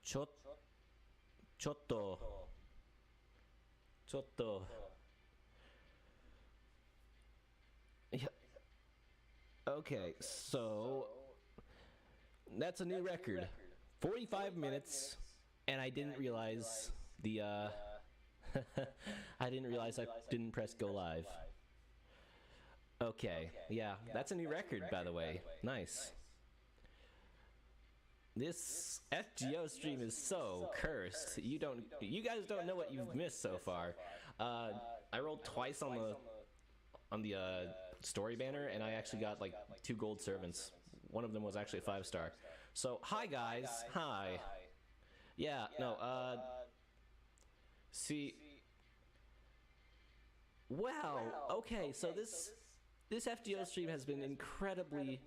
ちょ、ちょっと、ちょっと、yeah. Okay, so that's a new record. 45 minutes, and I didn't realize the, I didn't realize I didn't press go live. Okay, yeah, that's a new record, by the way. Nice. This FGO stream is so cursed. You guys don't know what you've missed so far. I rolled twice on the story banner, and I actually got like 2 gold servants. One of them was actually a 5-star. So hi guys, hi. Yeah, no. See. Wow. Okay, so this FGO stream has been incredibly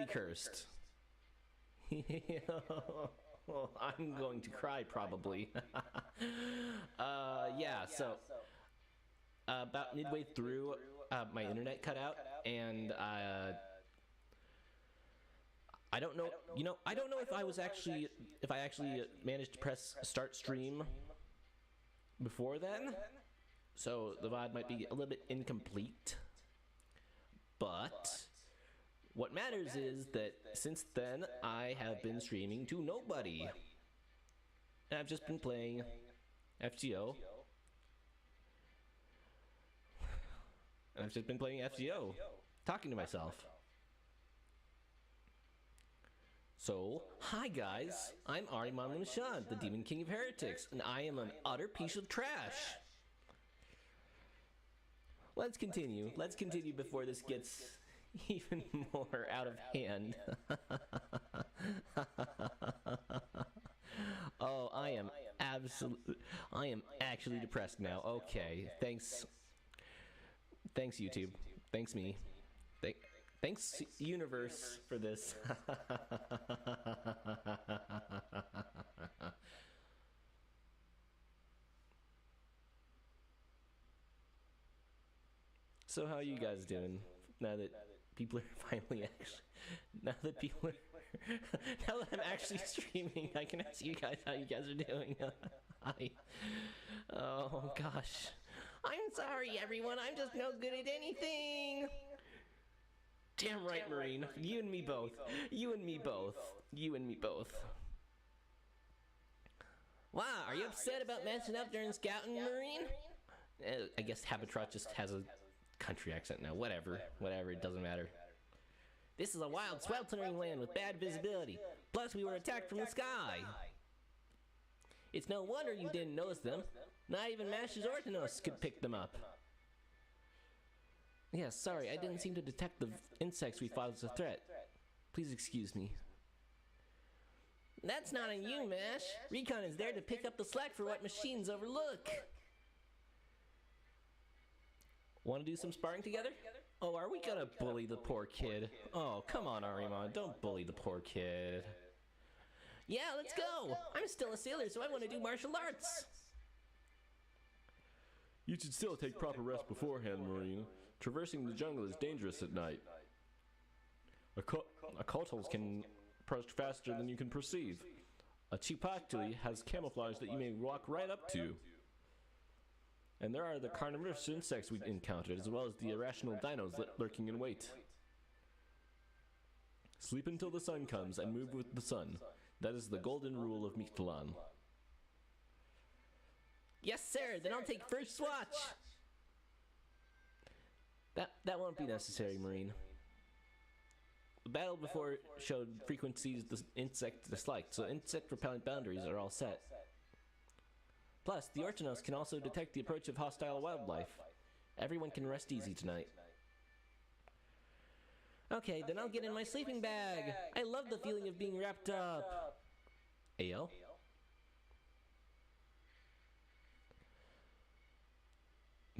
cursed. I'm going to cry probably. Yeah, so about midway through, my internet cut out, and I don't know. I don't know if I actually managed to press start stream before then, so the VOD might be a little bit incomplete. But what matters is that since then, I have been streaming to nobody. And I've just been playing FGO. And I've just been playing FGO, talking to myself. So, hi guys, I'm Ahriman le Méchant, the Demon King of Heretics, and I am an utter piece of trash. Let's continue before this gets even more out of hand. Oh, I am actually depressed now. Okay, thanks YouTube. Thanks me. Thanks universe for this. So how are you guys doing now that people are finally now that I'm actually streaming, I can ask you guys how you guys are doing. Hi. Oh gosh. I'm sorry everyone, I'm just no good at anything. Damn right, Marine. You and me both. You and me both. You and me both. Wow, are you upset about messing up during scouting, Marine? I guess Habitrot just has a country accent now. Whatever, it doesn't matter. This is a wild, sweltering land with bad visibility. Plus, we were attacked from the sky. It's no wonder you didn't notice them. Not even Mash's Orthonos could pick them up. Yeah, sorry, I didn't seem to detect the insects we fought as a threat. Please excuse me. That's not on you, Mash. Recon is there to pick up the slack for what machines overlook. Want to do some sparring together? Oh, are we gonna bully the poor kid? Oh, come on, Ahriman, don't bully the poor kid. Yeah, let's go! I'm still a sailor, so I want to do martial arts. You should still take proper rest beforehand, Marine. Traversing the jungle is dangerous at night. Occultals can approach faster than you can perceive. A Chipactuli has camouflage that you may walk right up to. And there are the carnivorous insects we've encountered, as well as the irrational dinos lurking in wait. Sleep until the sun comes and move with the sun. That is the golden rule of Mictlan. Yes, sir. Then I'll take first watch. That won't be necessary, Marine. The battle before showed frequencies the insect disliked, so insect repellent boundaries are all set. Plus, the Orthonos can also detect the approach of hostile wildlife. Everyone can rest easy tonight. Okay, then I'll get in my sleeping bag. I love the feeling of being wrapped up. Ayo?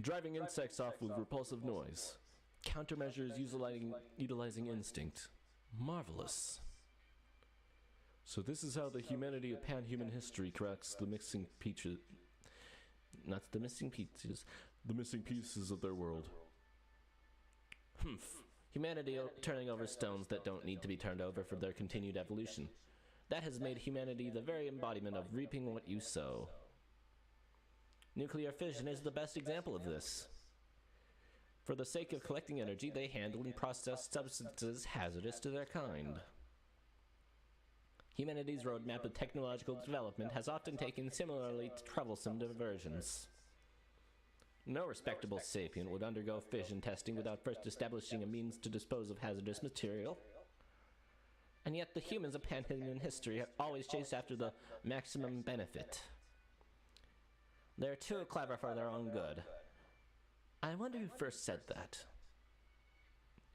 Driving insects off with repulsive noise. Countermeasures utilizing instinct. Marvelous. So this is how the humanity of pan-human history corrects the missing pieces. Not the missing pieces. The missing pieces of their world. Humanity turning over stones that don't need to be turned over for their continued evolution. That has made humanity the very embodiment of reaping what you sow. Nuclear fission is the best example of this. For the sake of collecting energy, they handle and process substances hazardous to their kind. Humanity's roadmap of technological development has often taken similarly troublesome diversions. No respectable sapient would undergo fission testing without first establishing a means to dispose of hazardous material. And yet the humans of pan-human history have always chased after the maximum benefit. They're too clever for their own good. I wonder who first said that.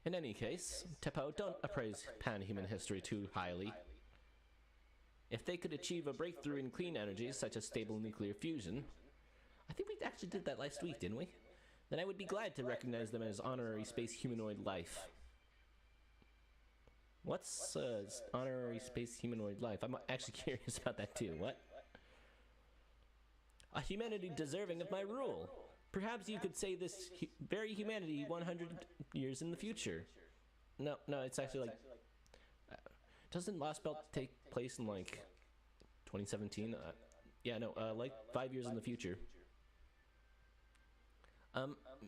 In any case, Tepo, don't appraise pan-human history too highly. If they could achieve a breakthrough in clean energies, such as stable nuclear fusion, I think we actually did that last week, didn't we? Then I would be glad to recognize them as honorary space humanoid life. What's honorary space humanoid life? I'm actually curious about that too. What? A humanity deserving of my rule. Perhaps you could say this very humanity 100 years in the future. No, it's actually like... doesn't Lostbelt take place in like 2017? Yeah, no, like 5 years in the future.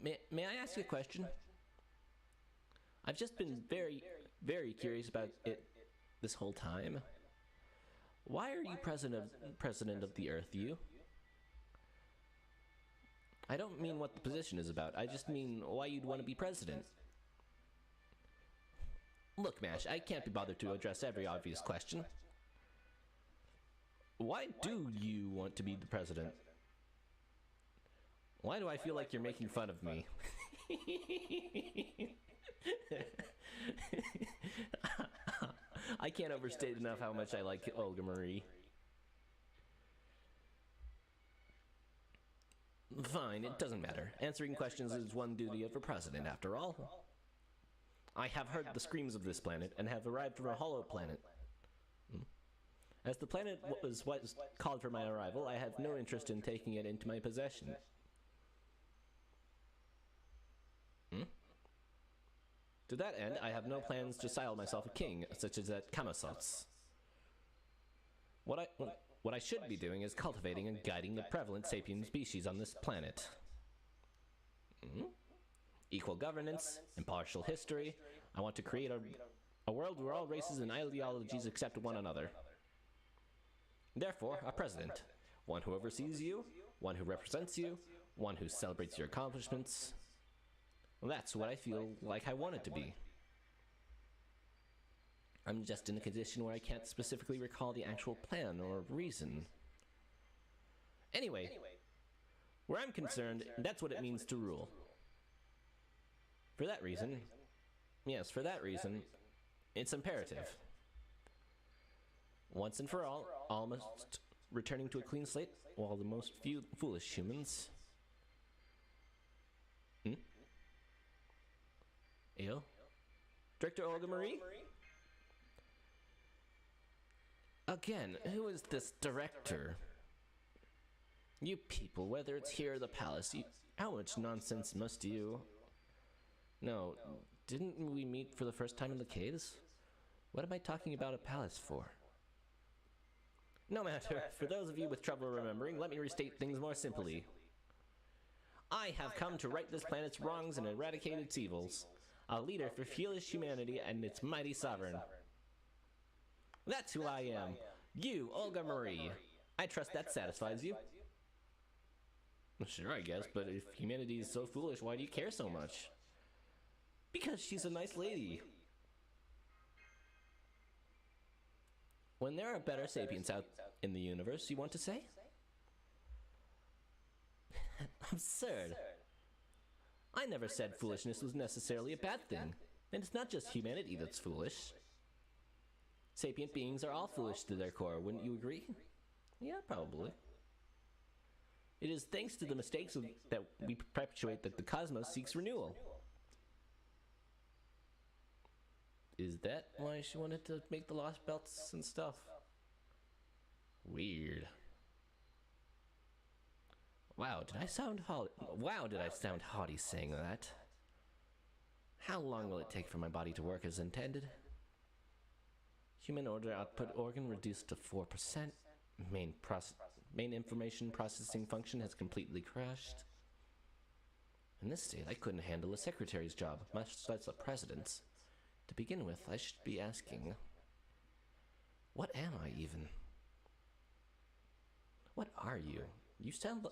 May I ask you a question? I've just been very, very curious about it this whole time. Why are you president of the Earth, you? I don't mean what the position is about. I just mean why you'd want to be president. Look, Mash, I can't be bothered to address every obvious question. Why do you want to be the president? Why do I feel like you're making fun of me? I can't overstate enough how much I like Olga Marie. Fine, it doesn't matter. Answering questions is one duty of a president, after all. I have heard the screams of this planet and have arrived from a hollow planet. As the planet was what was called for my arrival, I have no interest in taking it into my possession. To that end, I have no plans to style myself a king, such as at Kamasots. What I should be doing is cultivating and guiding the prevalent sapient species on this planet. Equal governance, impartial history. I want to create a world where all races and ideologies accept one another. Therefore, a president. One who oversees you, one who represents you, one who celebrates your accomplishments. That's what I feel like I want it to be. I'm just in a condition where I can't specifically recall the actual plan or reason. Anyway, where I'm concerned, that's what it means to rule. For that reason, it's imperative. Once and for all, almost returning to a clean slate, while the most foolish humans... Ew? Director Olga Marie? Again, who is this director? You people, whether it's here or the palace, how much nonsense must you... No, didn't we meet for the first time in the caves? What am I talking about a palace for? No matter, for those of you with trouble remembering, let me restate things more simply. I have come to right this planet's wrongs and eradicate its evils. A leader for fearless humanity and its mighty sovereign. That's who I am. You, Olga Marie. I trust that satisfies you. Sure, I guess, but if humanity is so foolish, why do you care so much? Because she's a nice lady. When there are better sapients out in the universe, you want to say? Absurd. I never said foolishness was necessarily a bad thing. And it's not just humanity that's foolish. Sapient beings are all foolish to their core, wouldn't you agree? Yeah, probably. It is thanks to the mistakes that we perpetuate that the cosmos seeks renewal. Is that why she wanted to make the lost belts and stuff? Weird. Wow, did I sound haughty saying that? How long will it take for my body to work as intended? Human order output organ reduced to 4%. Main information processing function has completely crashed. In this state, I couldn't handle a secretary's job, much less a president's. To begin with, I should be asking, what am I even? What are you? You sound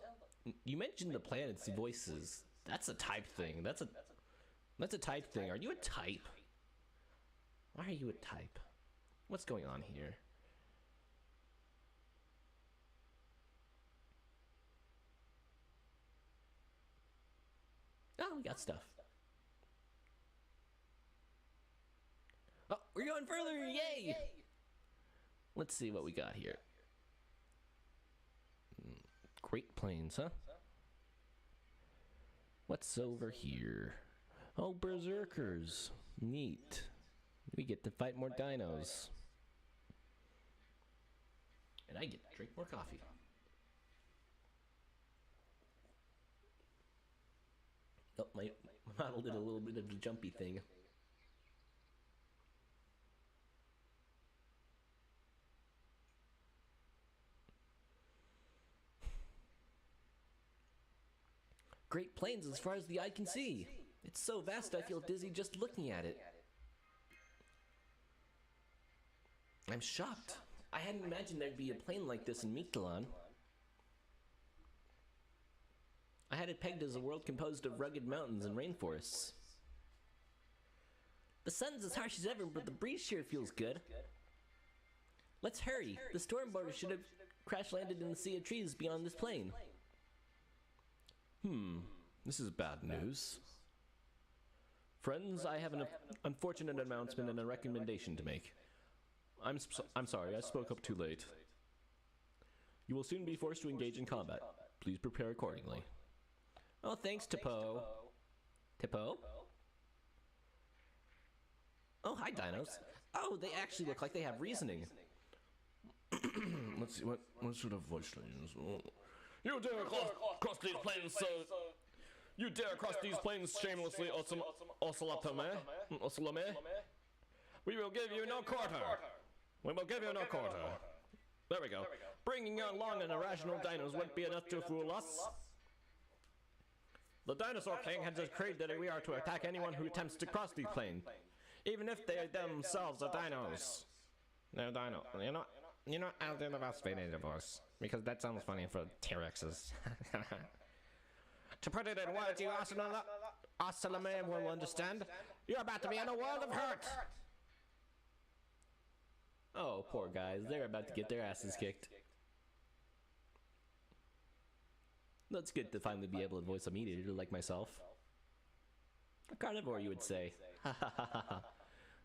you mentioned the planet's voices. That's a type thing. That's a type thing. Are you a type? Why are you a type? What's going on here? Oh, we got stuff. Oh, we're going further! Yay! Let's see what we got here. Great Plains, huh? What's over here? Oh, berserkers. Neat. We get to fight more dinos. And I get to drink more coffee. Oh, my model did a little bit of the jumpy thing. Great Plains as far as the eye can see. It's so vast I feel dizzy just looking at it. I'm shocked. I hadn't imagined there'd be a plane like this in Mictlan. I had it pegged as a world composed of rugged mountains and rainforests. The sun's as harsh as ever, but the breeze sure feels good. Let's hurry. The storm border should have crash-landed in the sea of trees beyond this plain. This is bad news. Friends, I have an unfortunate announcement and a recommendation to make. I'm sorry, I spoke up too late. You will soon be forced to engage in combat. Please prepare accordingly. Oh, thanks, Tipo. Tipo? Oh, hi, dinos. Oh, they actually look like they have reasoning. Let's see, what sort of voice should I use? You dare cross these plains, you dare cross these plains shamelessly, Osalame? We will give you no quarter. We will give you no quarter. There we go. Bringing along an irrational dinos wouldn't be enough to fool us. The dinosaur king has decreed that we are to attack anyone who attempts to cross these plains, even if they themselves are dinos. No, dino. You're not out there about spinning divorce, because that sounds funny for T-Rexes. To put it in words you Osalame will understand, you're about to be in a world of hurt. Oh, poor guys. They're about to get their asses kicked. That's good to finally be able to voice a meat eater like myself. A carnivore, you would say. Ha ha ha ha.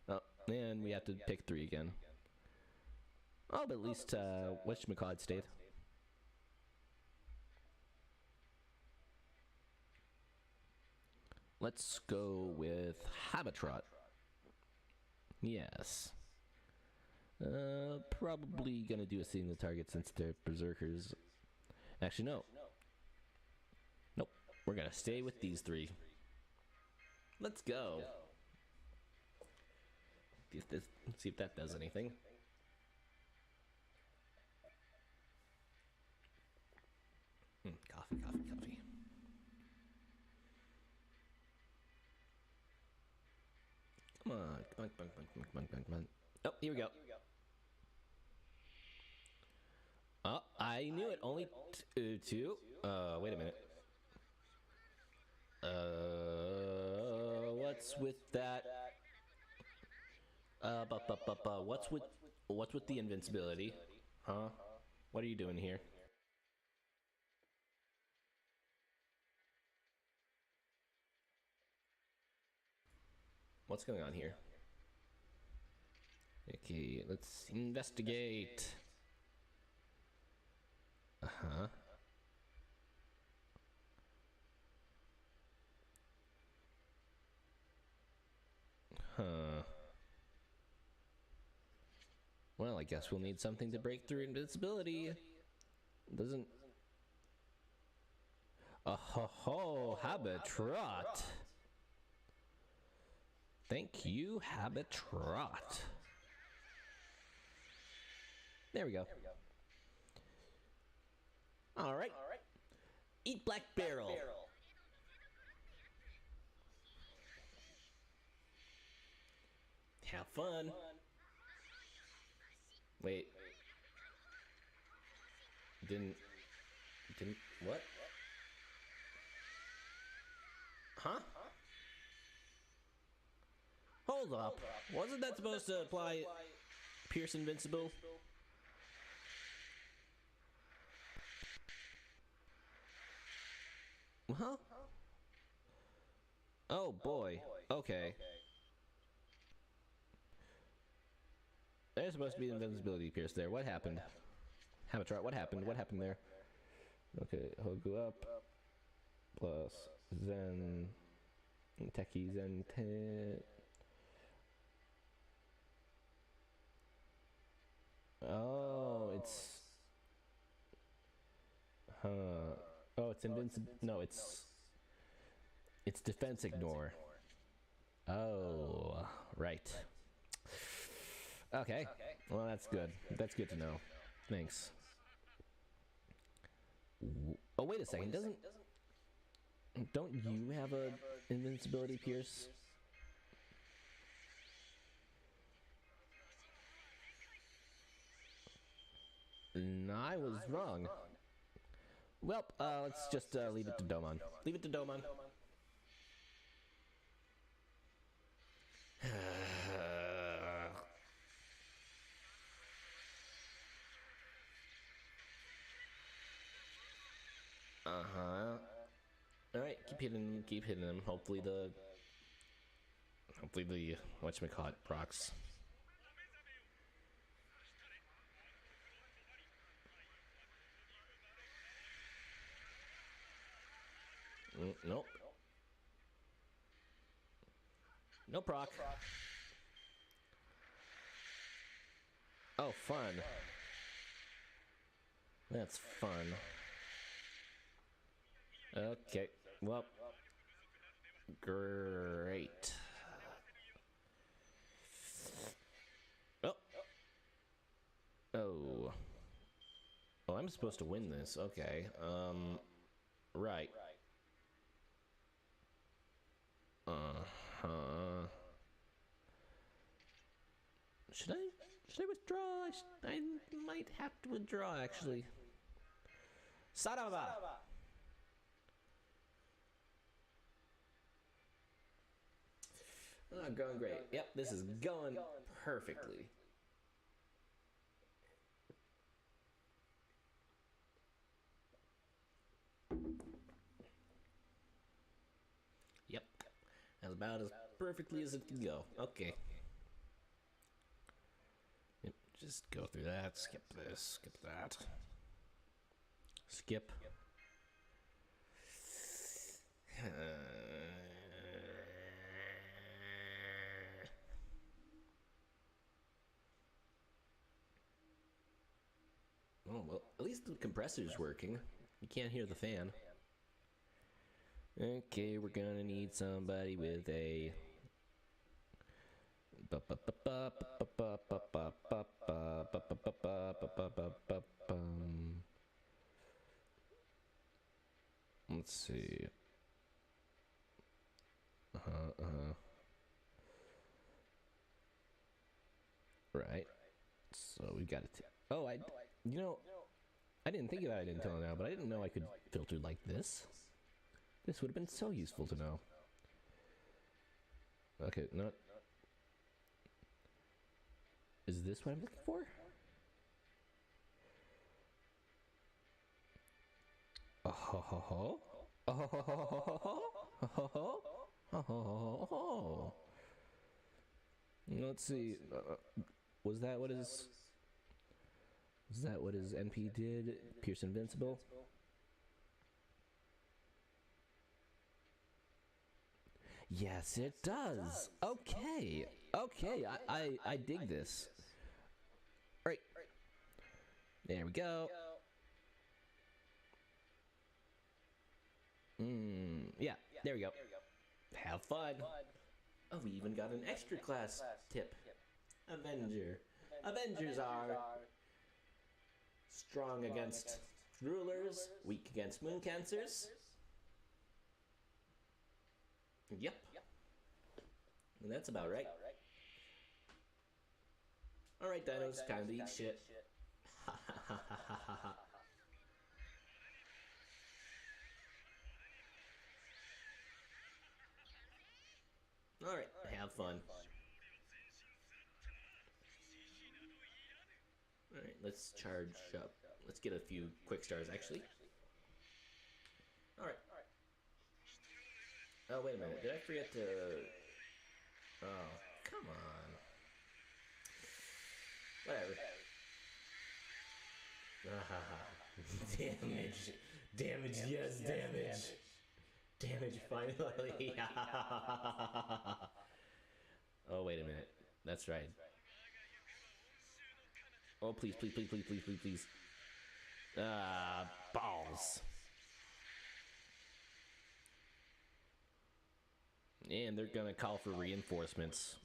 Oh, and we have to pick 3 again. Oh, but at least, whatchamacallit stayed. Let's go with Habitrot. Yes. Probably gonna do a single target since they're berserkers. Actually, no. Nope. We're gonna stay with these 3. Let's go. Let's see if that does anything. Coffee. Come on. Oh, here we go. Oh, I knew it. Only 2. Wait a minute. What's with that? What's with the invincibility? Huh? What are you doing here? What's going on here? Okay, let's investigate. Uh-huh. Huh. Well, I guess we'll need something to break through invincibility. Doesn't... Oh-ho-ho, Habitrot. Thank you, Habitrot. There we go. All right. Eat Black Barrel. Have fun. Wait. Didn't, what? Huh? Hold up. Wasn't that supposed to apply Pierce Invincible? Huh? Oh boy. Okay. There's supposed to be invincibility Pierce there. What happened? Have a try. What happened? What happened there? Okay, Hogu up. Plus Zen. Techie Zen. Oh, it's. Huh. Oh, it's invincible. No, it's. It's defense ignore. Oh, right. Okay. Well, that's good. That's good to know. Thanks. Oh, wait a second. Don't you have a invincibility Pierce? No, I was wrong. Well, let's just leave it to Domon. Leave it to Domon. Alright, keep hitting him. Hopefully the whatchamacallit procs. Nope. No proc. Oh, fun. That's fun. Okay, well, great. Oh. Oh. Oh, I'm supposed to win this. Okay. Right. Uh-huh. Should I withdraw? I might have to withdraw, actually. Saraba! Oh, going great. Yep, this is going perfectly. Yep, that's about as perfectly as it can go. Okay. Yep, just go through that, skip this, skip that. Skip. Oh, well, at least the compressor's working. You can't hear the fan. Okay, we're gonna need somebody with a... Let's see. Right. So we got it. Oh, you know, I didn't think about it until now, but I didn't know I could filter like this. This would have been so useful to know. Okay, no. Is this what I'm looking for? Oh ho ho ho. Oh ho ho ho ho ho ho ho ho ho ho. Let's see. Was that what his NP did? Pierce Invincible? Yes, it does. Okay. Okay, I dig this. Right. There we go. Yeah, there we go. Have fun. Oh, we even got an extra class tip. Avenger. Avengers are Strong against rulers, weak against moon cancers. Yep. And that's about right. Alright, dinos, time to eat shit. Ha ha ha ha ha ha ha. Alright, have fun. Alright, let's charge up. Let's get a few quick stars, actually. Alright. Oh, wait a minute. Did I forget to... Oh, come on. Whatever. Damage. Damage, yes, damage. Damage, finally. Oh, wait a minute. That's right. Oh, please, please, please, please, please, please, please. Balls. And they're gonna call for reinforcements.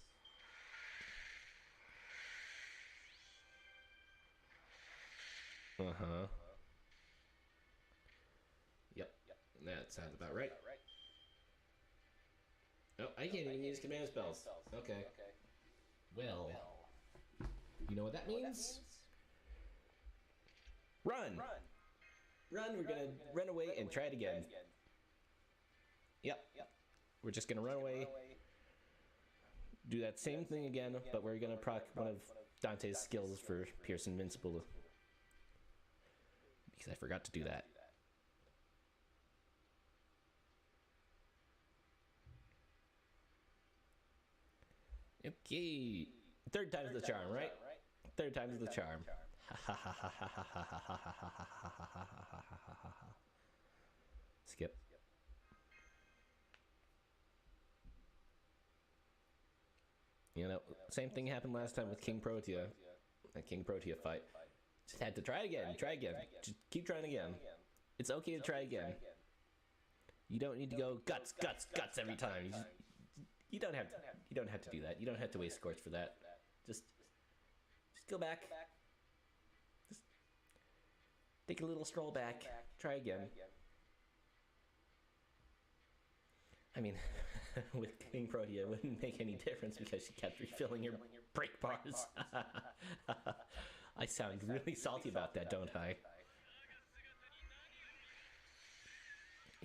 Uh-huh. Yep, that sounds about right. Oh, I can't even use command spells. Okay. Well, you know what that means? Run! Run, we're gonna run away and try it again. Yep. We're just gonna run away, do that same thing again, but we're gonna proc one of Dante's skills for Pierce Invincible. Because I forgot to do that. Okay. Third time's the charm, right? Third time's the charm. Skip. You know, same thing happened last time with King Protea. That King Protea fight. Just had to try again, try again. Just keep trying again. It's okay to try again. You don't need to go guts, guts, guts every time. You don't have to do that. You don't have to waste Scorch for that. Just go back. Just take a little stroll back. Try again. I mean, with King Protea, it wouldn't make any difference because she kept refilling her break bars. I sound really salty about that, don't I?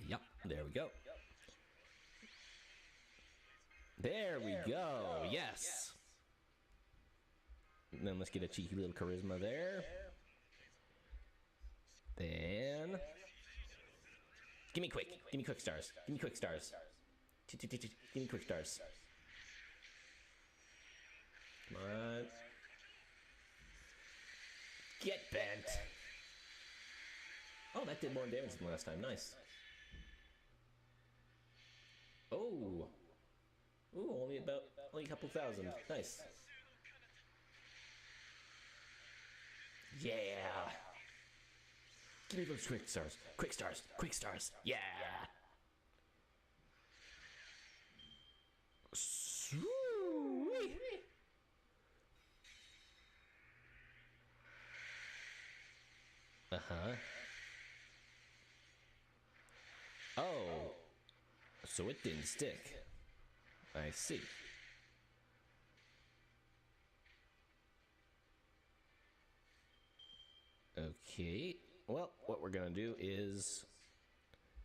Yep, there we go. There we go, yes! And then let's get a cheeky little charisma there. Then... Give me quick stars. Give me quick stars. Give me quick stars. Come on. Get bent. Oh, that did more damage than last time. Nice. Oh. Ooh, only a couple thousand. Nice. Yeah. Give me those quick stars. Quick stars. Quick stars. Yeah. Sweet. Uh-huh. Oh. So it didn't stick. I see. Okay. Well, what we're gonna do is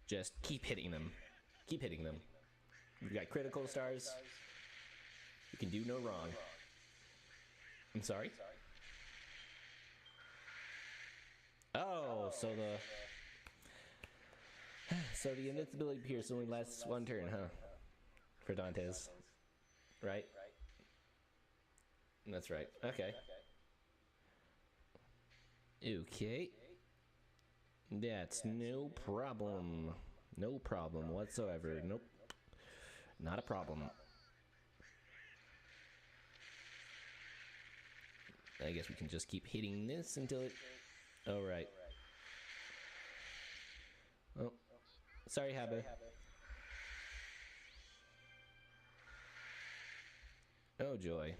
just keep hitting them. Keep hitting them. We've got critical stars. We can do no wrong. I'm sorry? Oh, so the invincibility pierce only lasts one turn, huh? For Dante's. Right? That's right. Okay. Okay. That's no problem. No problem whatsoever. Nope. Not a problem. I guess we can just keep hitting this until it... Oh, right. Oh. Sorry, Habe. Oh, joy.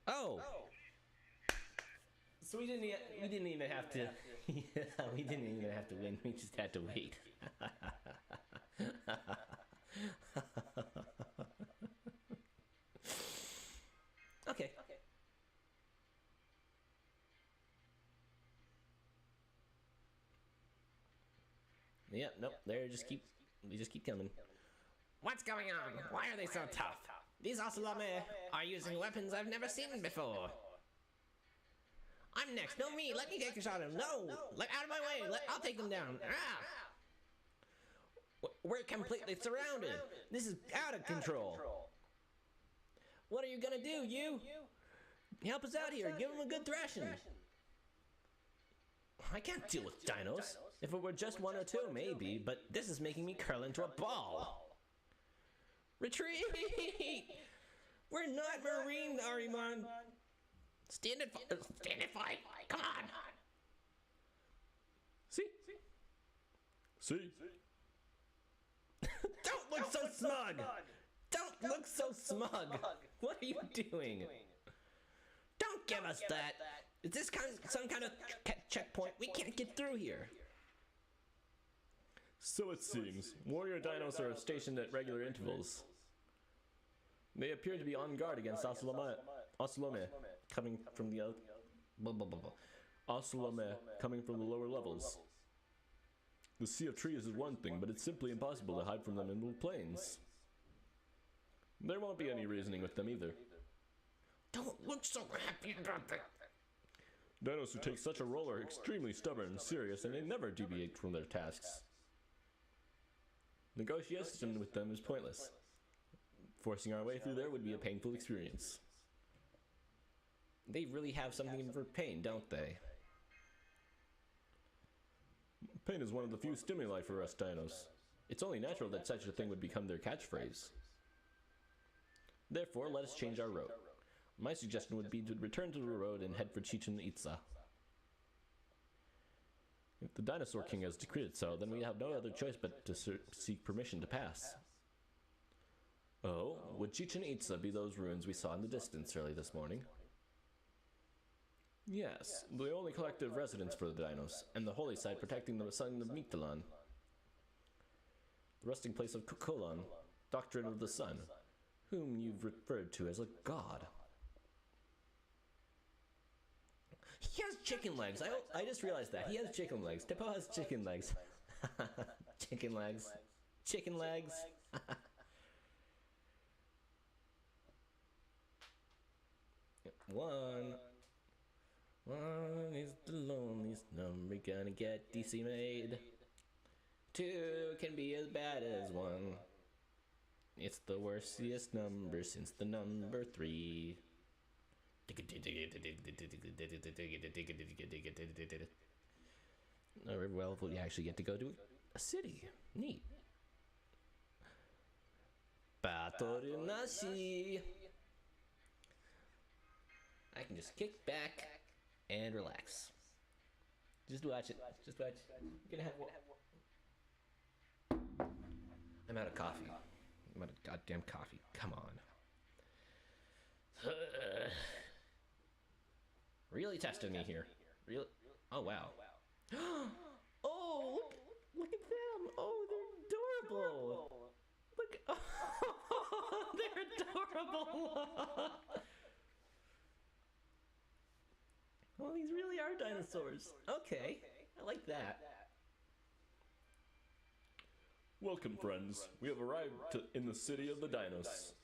Oh! So we didn't even have to. Yeah, we didn't even have to win. We just had to wait. Okay. Yeah, nope. They just keep coming. What's going on? Why are they so tough? These Osalame are using weapons I've never seen before. I'm next. No, me. Let me take a shot at him. No. Let out of my way. I'll take them down. Ah. We're completely surrounded. This is out of control. What are you gonna do, you? Help us out here. Give them a good thrashing. I can't deal with dinos. If it were just one or two, maybe, but this is making me curl into a ball. Retreat! We're not Marine, Ahriman. Stand and fight. Come on. See? Don't look so smug! Don't look so smug! What are you doing? Don't give us that! Is this some kind of checkpoint? We can't get through here. So it seems. Warrior dinos are stationed at regular intervals. They appear to be on guard against Osalome coming from the lower levels. The sea of trees is one thing, but it's simply impossible to hide from them in the plains. There won't be any reasoning with them either. Don't look so happy about that. Dinos who take such a role are extremely stubborn and serious, and they never deviate from their tasks. Negotiation with them is pointless. Forcing our way through there would be a painful experience. They really have something for pain, don't they? Pain is one of the few stimuli for us dinos. It's only natural that such a thing would become their catchphrase. Therefore, let us change our route. My suggestion would be to return to the road and head for Chichen Itza. If the Dinosaur King has decreed it so, then we have no other choice but to seek permission to pass. Oh, would Chichen Itza be those ruins we saw in the distance early this morning? Yes, the only collective residence for the dinos, and the holy site protecting the sun of Mictlan. The resting place of Kukulon, doctrine of the sun, whom you've referred to as a god. He has chicken legs. I just realized that. He has chicken legs. Tipo has chicken legs. Chicken legs. Chicken legs. One is the loneliest number gonna get DC made. 2 can be as bad as 1. It's the worstiest number since the number 3. Well, we actually get to go to a city. Neat. Batorunashi. I can just kick back and relax. Just watch it. Just watch. I'm gonna have one. I'm out of coffee. I'm out of goddamn coffee. Come on. Really testing me here. Really? Oh, wow. Oh, look at them. Oh, they're adorable. Look. Oh, they're adorable. Oh, these really are dinosaurs. Okay, I like that. Welcome, friends. We have arrived in the city of the dinos.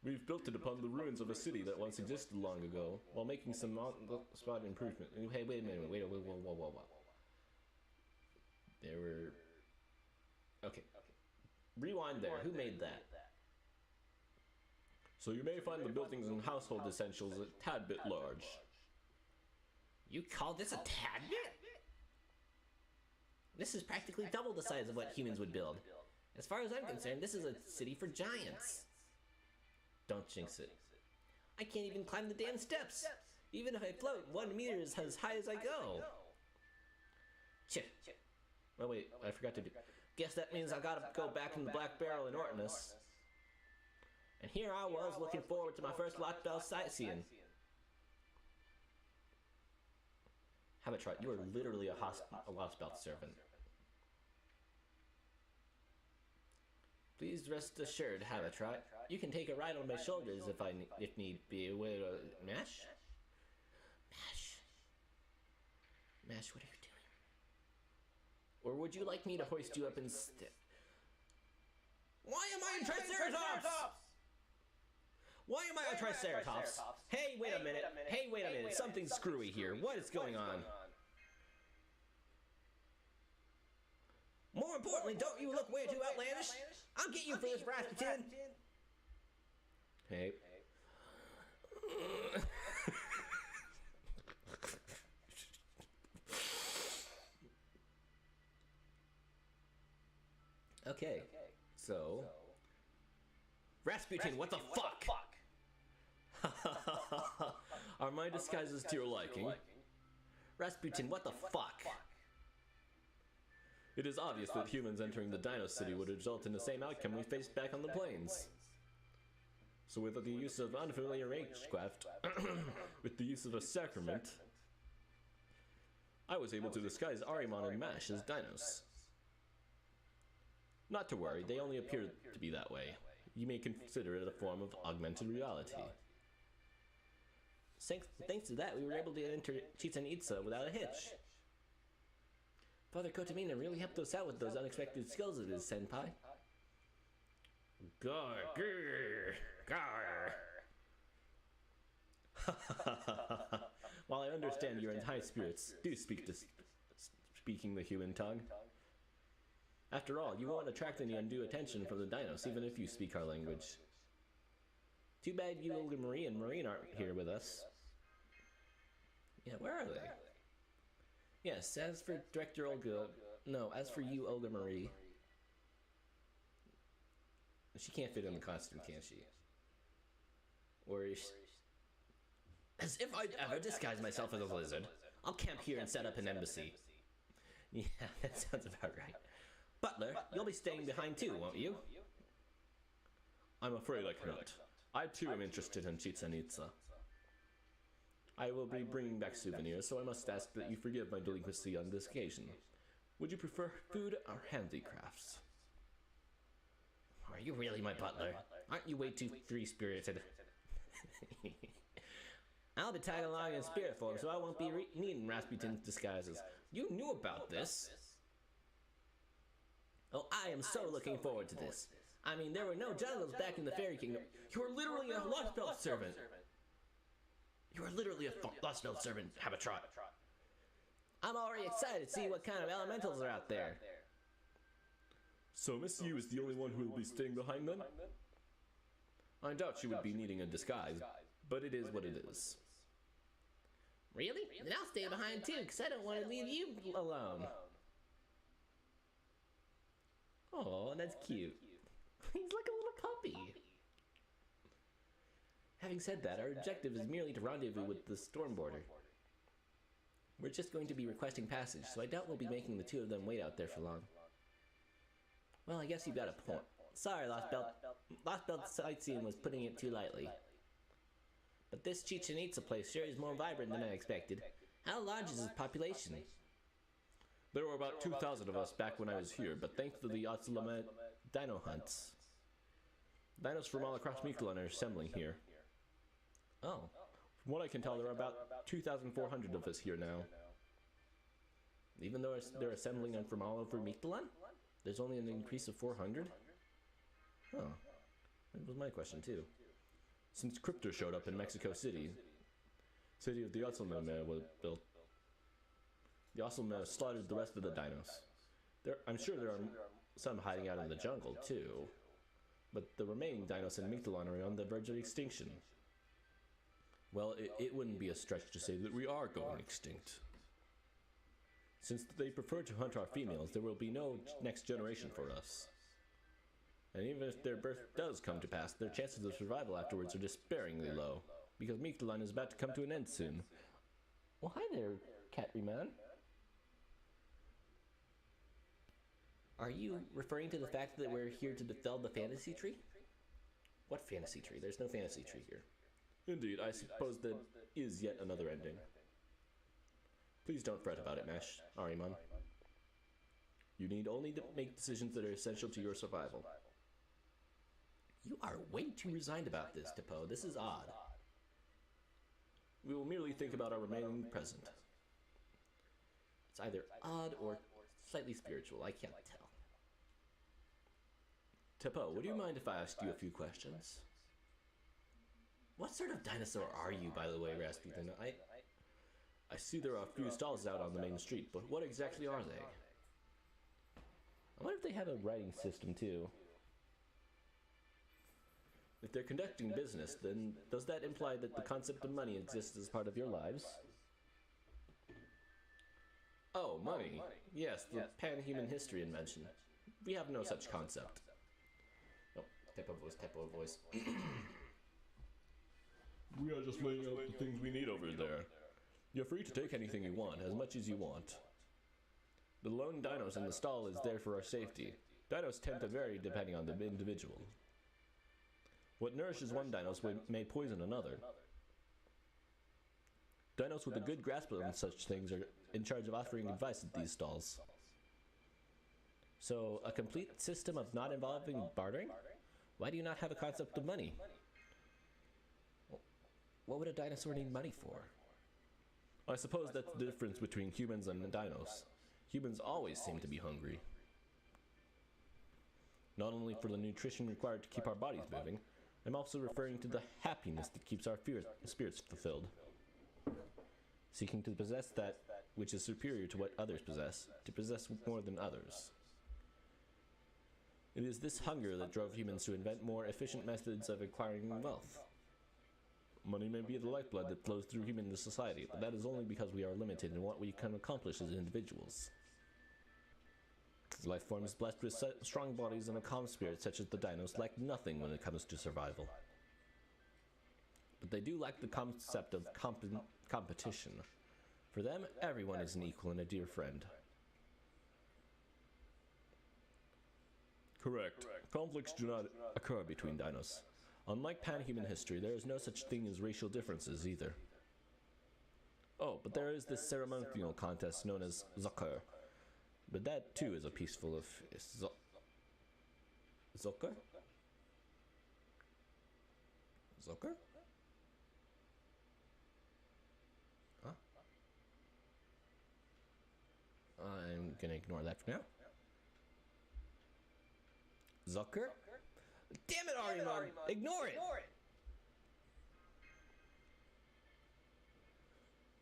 We've built it upon the ruins of a city that once existed long ago, while making some spot improvement. Hey, wait a minute. Wait, whoa. There were... Okay. Rewind there. Who made that? So you may find the buildings and household essentials a tad bit large. You call this a tad bit? This is practically double the size of what humans would build. As far as I'm concerned, this is a city for giants. Don't jinx it. I can't even climb the damn steps. Even if I float, 1 meter is as high as I go. Chip. Oh wait, I forgot to do. Guess that means I gotta go back in the Black Barrel in Ortonus. And here I was looking forward to my first Lostbelt sightseeing. Habitat, you are literally a Lostbelt servant. Please rest assured, Habitat. You can take a ride on my shoulders if need be. Wait, Mash? Mash, what are you doing? Or would you like me to hoist you up instead? Why am I a Triceratops? Why am I a Triceratops? Hey, wait a minute. Hey, wait a minute. Something's screwy here. What is going on? More importantly, don't you look way too outlandish? I'll get you for this, Rasputin. Hey. Okay, so... Rasputin, what the fuck? Are my disguises to your liking? Rasputin, what the fuck? It is obvious that humans entering the Dino City would result in the same outcome we faced back on the plains. So with the use of unfamiliar rangecraft, with the use of a sacrament, I was able to disguise Ahriman and Mash as dinos. Not to worry, they only appear to be that way. You may consider it a form of augmented reality. Thanks to that, we were able to enter Chichen Itza without a hitch. Father Kotamina really helped us out with those unexpected skills of his, senpai. Gar, grr, gar. While I understand you're in high spirits, do speaking the human tongue. After all, you won't attract any undue attention from the dinos, even if you speak our language. Too bad you, Olga Marie, and Marine aren't here with us. Yeah, where are they? Yes, as for Director Olga... No, as for you, Olga Marie... She can't fit in the costume, can she? Or is she... As if I'd ever disguise myself as a lizard. I'll camp here and set up an embassy. Yeah, that sounds about right. Butler, you'll be staying behind too, won't you? I'm afraid I cannot. I too am interested in Chichen Itza. I will be bringing back souvenirs, so I must ask that you forgive my delinquency on this occasion. Would you prefer food or handicrafts? Are you really my butler? Aren't you way too free-spirited? I'll be tagging along in spirit form, so I won't be needing Rasputin's disguises. You knew about this. Oh, I am so looking forward to this. I mean, there were no jungles back in the Fairy Kingdom. You were literally a Lostbelt servant. You are literally a Lostbelt servant, Habitat. I'm already excited to see what kind of elementals are out there. So Miss Yu is the only one who will be staying behind then? I doubt she would be needing a disguise, but it is what it is. Really? Then I'll stay behind too, because I don't want to leave you alone. Oh, that's cute. He's like a little puppy. Having said that, our objective is merely to rendezvous with the Stormborder. We're just going to be requesting passage, so I doubt we'll be making the two of them wait out there for long. Well, I guess you've got a point. Sorry, Lostbelt. Lostbelt sightseeing was putting it too lightly. But this Chichen Itza place sure is more vibrant than I expected. How large is its population? There were about 2,000 of us back when I was here, but thanks to the Otsulame dino hunts, dinos from all across Mictlan are assembling here. Oh. From what I can tell, there are about 2,400 of us here now. Even though they're assembling them from all over Mictlan? There's only an increase of 400? Oh. That was my question, too. Since Crypto showed up in Mexico City, city of the Otsulame was built. The Otsulame slaughtered the rest of the dinos. I'm sure there are some hiding out in the jungle, too. But the remaining dinos in Mictlan are on the verge of extinction. Well, it wouldn't be a stretch to say that we are going extinct. Since they prefer to hunt our females, there will be no next generation for us. And even if their birth does come to pass, their chances of survival afterwards are despairingly low, because Mictlan is about to come to an end soon. Well, hi there, Catryman. Are you referring to the fact that we're here to fell the fantasy tree? What fantasy tree? There's no fantasy tree here. Indeed, I suppose that is yet another ending. Please don't fret about it, Ahriman. You need only to make decisions that are essential to your survival. You are way too resigned about this, Tipo. This is odd. We will merely think about our remaining present. It's either odd or slightly spiritual. I can't tell. Tipo, would you mind if I asked you a few questions? What sort of dinosaur are you, by the way, Rasputin? I see there are a few stalls out on the main street, but what exactly are they? I wonder if they have a writing system, too. If they're conducting business, then does that imply that the concept of money exists as part of your lives? Oh, money. Yes, the pan-human history invention. We have no such concept. Oh, typo voice. We are just laying out the things we need over there. You're free to take anything you want, as much as you want. The lone dinos in the stall is there for our safety. Dinos tend to vary depending on the individual. What nourishes one dinos may poison another. Dinos with a good grasp on such things are in charge of offering advice at these stalls. So, a complete system of not involving bartering? Why do you not have a concept of money? What would a dinosaur need money for? I suppose that's the difference between humans and dinos. Humans always seem to be hungry. Not only for the nutrition required to keep our bodies moving, I'm also referring to the happiness that keeps our spirits fulfilled. Seeking to possess that which is superior to what others possess, to possess more than others. It is this hunger that drove humans to invent more efficient methods of acquiring wealth. Money may be the lifeblood that flows through human society, but that is only because we are limited in what we can accomplish as individuals. Life forms blessed with strong bodies and a calm spirit such as the dinos lack nothing when it comes to survival. But they do lack the concept of competition. For them, everyone is an equal and a dear friend. Correct. Conflicts do not occur between dinos. Unlike pan-human history, there is no such thing as racial differences either. Oh, but there is this ceremonial contest known as Zucker. But that too is a peaceful of Zucker? Zucker? Huh? I'm gonna ignore that for now. Zucker? Damn it, Ahriman! Ignore it!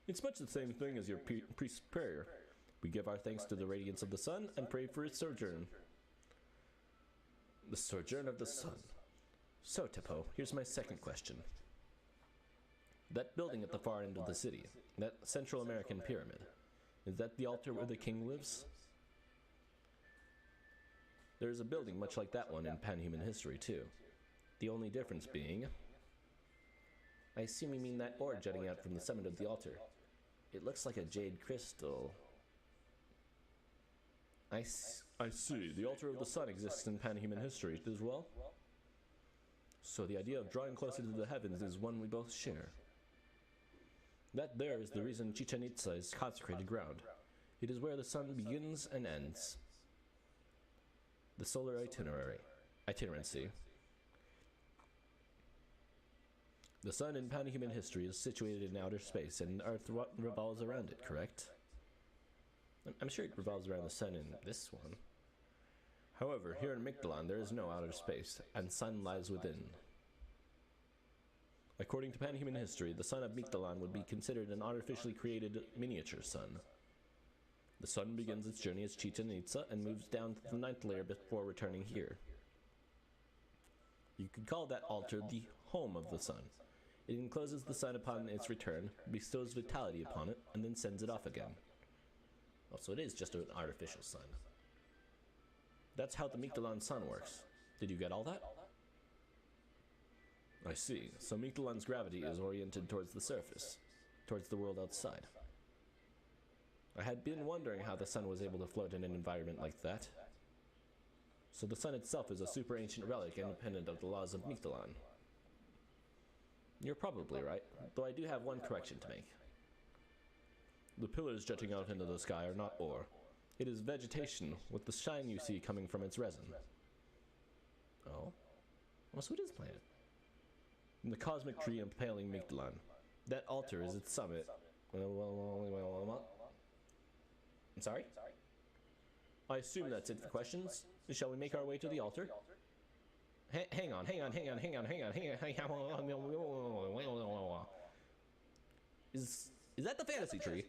It's much the same thing as your priest's prayer. We give our thanks to the radiance of the sun and pray for its sojourn. The sojourn of the sun. So, Tipo, here's my second question. That building at the far end of the city, that Central American pyramid, is that the altar where the king lives? There is a building much like that one in pan-human history, too. The only difference being... I assume you mean that ore jutting out from the summit of the altar. It looks like a jade crystal. I see. The altar of the sun exists in pan-human history as well. So the idea of drawing closer to the heavens is one we both share. That there is the reason Chichen Itza is consecrated ground. It is where the sun begins and ends. The solar itinerancy. The sun in pan-human history is situated in outer space, and Earth revolves around it, correct? I'm sure it revolves around the sun in this one. However, here in Mictlan, there is no outer space, and sun lies within. According to pan-human history, the sun of Mictlan would be considered an artificially created miniature sun. The sun begins its journey as Chichen Itza and moves down to the 9th layer before returning here. You could call that altar the home of the sun. It encloses the sun upon its return, bestows vitality upon it, and then sends it off again. Also, it is just an artificial sun. That's how the Mictlan sun works. Did you get all that? I see. So Mictlan's gravity is oriented towards the surface, towards the world outside. I had been wondering how the sun was able to float in an environment like that. So the sun itself is a super ancient relic independent of the laws of Mictlan. You're probably right, though I do have one correction to make. The pillars jutting out into the sky are not ore. It is vegetation with the shine you see coming from its resin. Oh? What's with this planet? The cosmic tree impaling Mictlan. That altar is its summit. I'm sorry? I assume that's it for questions. Shall we make our way to the altar? Hang on. Is that the fantasy tree?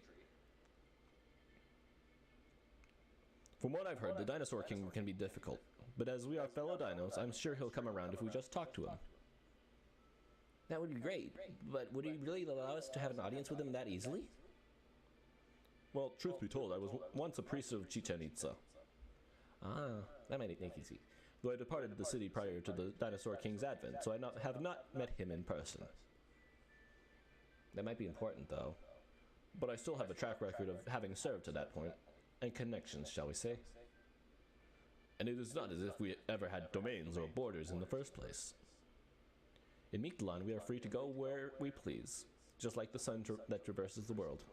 From what I've heard, the Dinosaur King can be difficult. But as we are fellow dinos, I'm sure he'll come around if we just talk to him. That would be great, but would he really allow us to have an audience with him that easily? Well, truth be told, I was once a priest of Chichen Itza. Ah, that might make it easy. Though I departed the city prior to the Dinosaur King's advent, so I have not met him in person. That might be important, though. But I still have a track record of having served to that point, and connections, shall we say. And it is not as if we ever had domains or borders in the first place. In Mictlan, we are free to go where we please, just like the sun that traverses the world.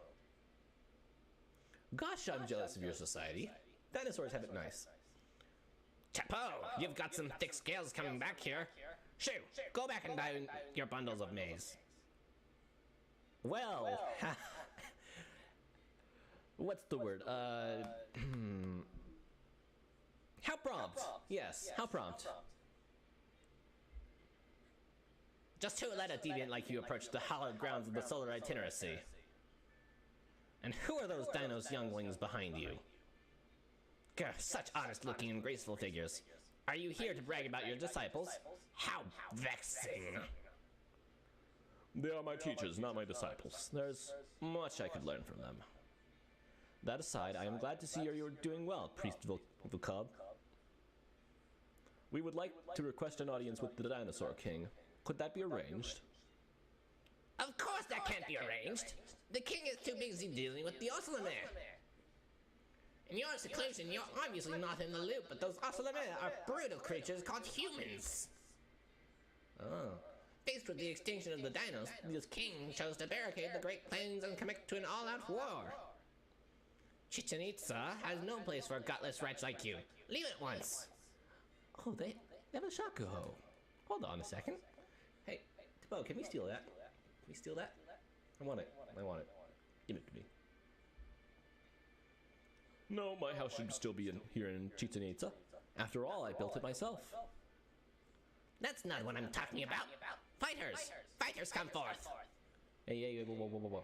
Gosh, I'm jealous of your society. Dinosaurs have it nice. Chapo, you've got some thick scales coming back here. Shoo, go back and dye your bundles of maize. Well, what's the word? How prompt? Yes, how prompt? Just who let a deviant like you approach the hallowed grounds of the solar itineracy? And who are those dinos younglings behind you? Gah, such honest-looking and graceful figures. Are you here to brag about your disciples? How vexing. They are my teachers, not my disciples. There's much I could learn from them. That aside, I am glad to see you're doing well, Priest Vukub. We would like to request an audience with the Dinosaur King. Could that be arranged? Of course that can't be arranged. The king is too busy dealing with the Oslame. In your seclusion, you're obviously not in the loop, but those Oslame are brutal creatures called humans. Oh. Faced with the extinction of the dinos, this king chose to barricade the Great Plains and commit to an all-out war. Chichen Itza has no place for a gutless wretch like you. Leave it at once. Oh, they have a shakuho. Hold on a second. Hey, Tabo, can we steal that? Can we steal that? I want it. Give it to me. No, my house should still be here in Chichen Itza. After all, I built it myself. That's not what I'm talking about. Fighters! Fighters, come forth! Hey, whoa.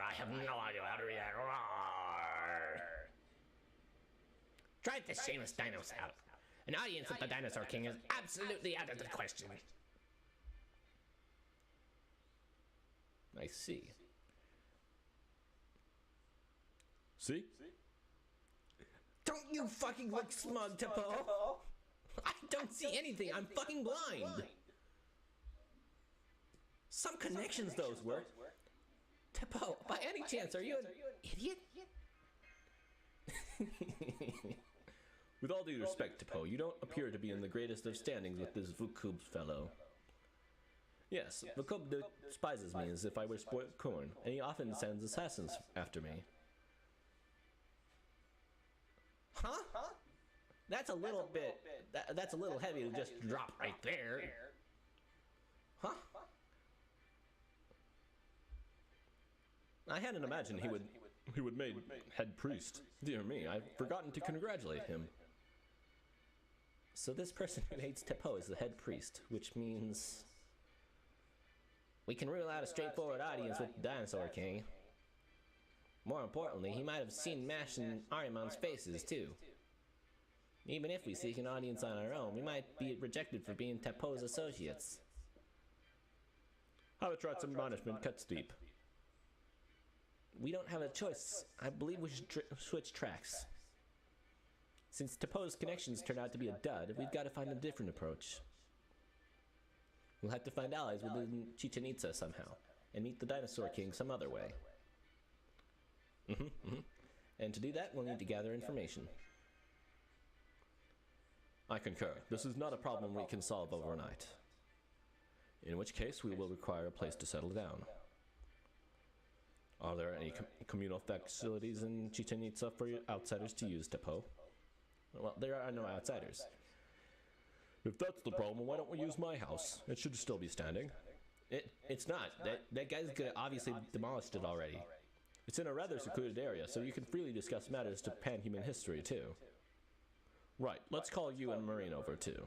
I have no idea how to react. Drive the shameless dinos out. An audience with the Dinosaur King is absolutely out of the question. I see. See? Don't you fucking look smug, Tipo! I don't see anything, I'm fucking blind! Some connections those were. Tipo, by any chance, are you an idiot? With all due respect, Tipo, you don't appear to be in the greatest of standings with this Vukub fellow. Yes, Vukub despises me as if I were spoiled corn, and he often sends assassins after me. Huh? That's a little bit... That's a little heavy to just drop right there. Huh? I hadn't imagined he would made head priest. Dear me, I've forgotten to congratulate him. So this person who hates Tipo is the head priest, which means... we can rule out a straightforward audience with the Dinosaur King. More importantly, he might have seen Mash and Ahriman's faces, too. Even if we seek an audience on our own, we might be rejected for being Tipo's associates. Habitat's admonishment cuts deep. We don't have a choice. I believe we should switch tracks. Since Tipo's connections turned out to be a dud, we've got to find a different approach. We'll have to find allies within Chichen Itza somehow, and meet the Dinosaur King some other way. And to do that, we'll need to gather information. I concur. This is not a problem we can solve overnight. In which case, we will require a place to settle down. Are there any communal facilities in Chichen Itza for outsiders to use, Tepo? Well, there are no outsiders. If that's the problem, why don't we use my house? It should still be standing. It's not. That guy's obviously demolished it already. It's in a rather secluded area, so you can freely discuss matters to pan-human history, too. Right, let's call you and Marine over, too.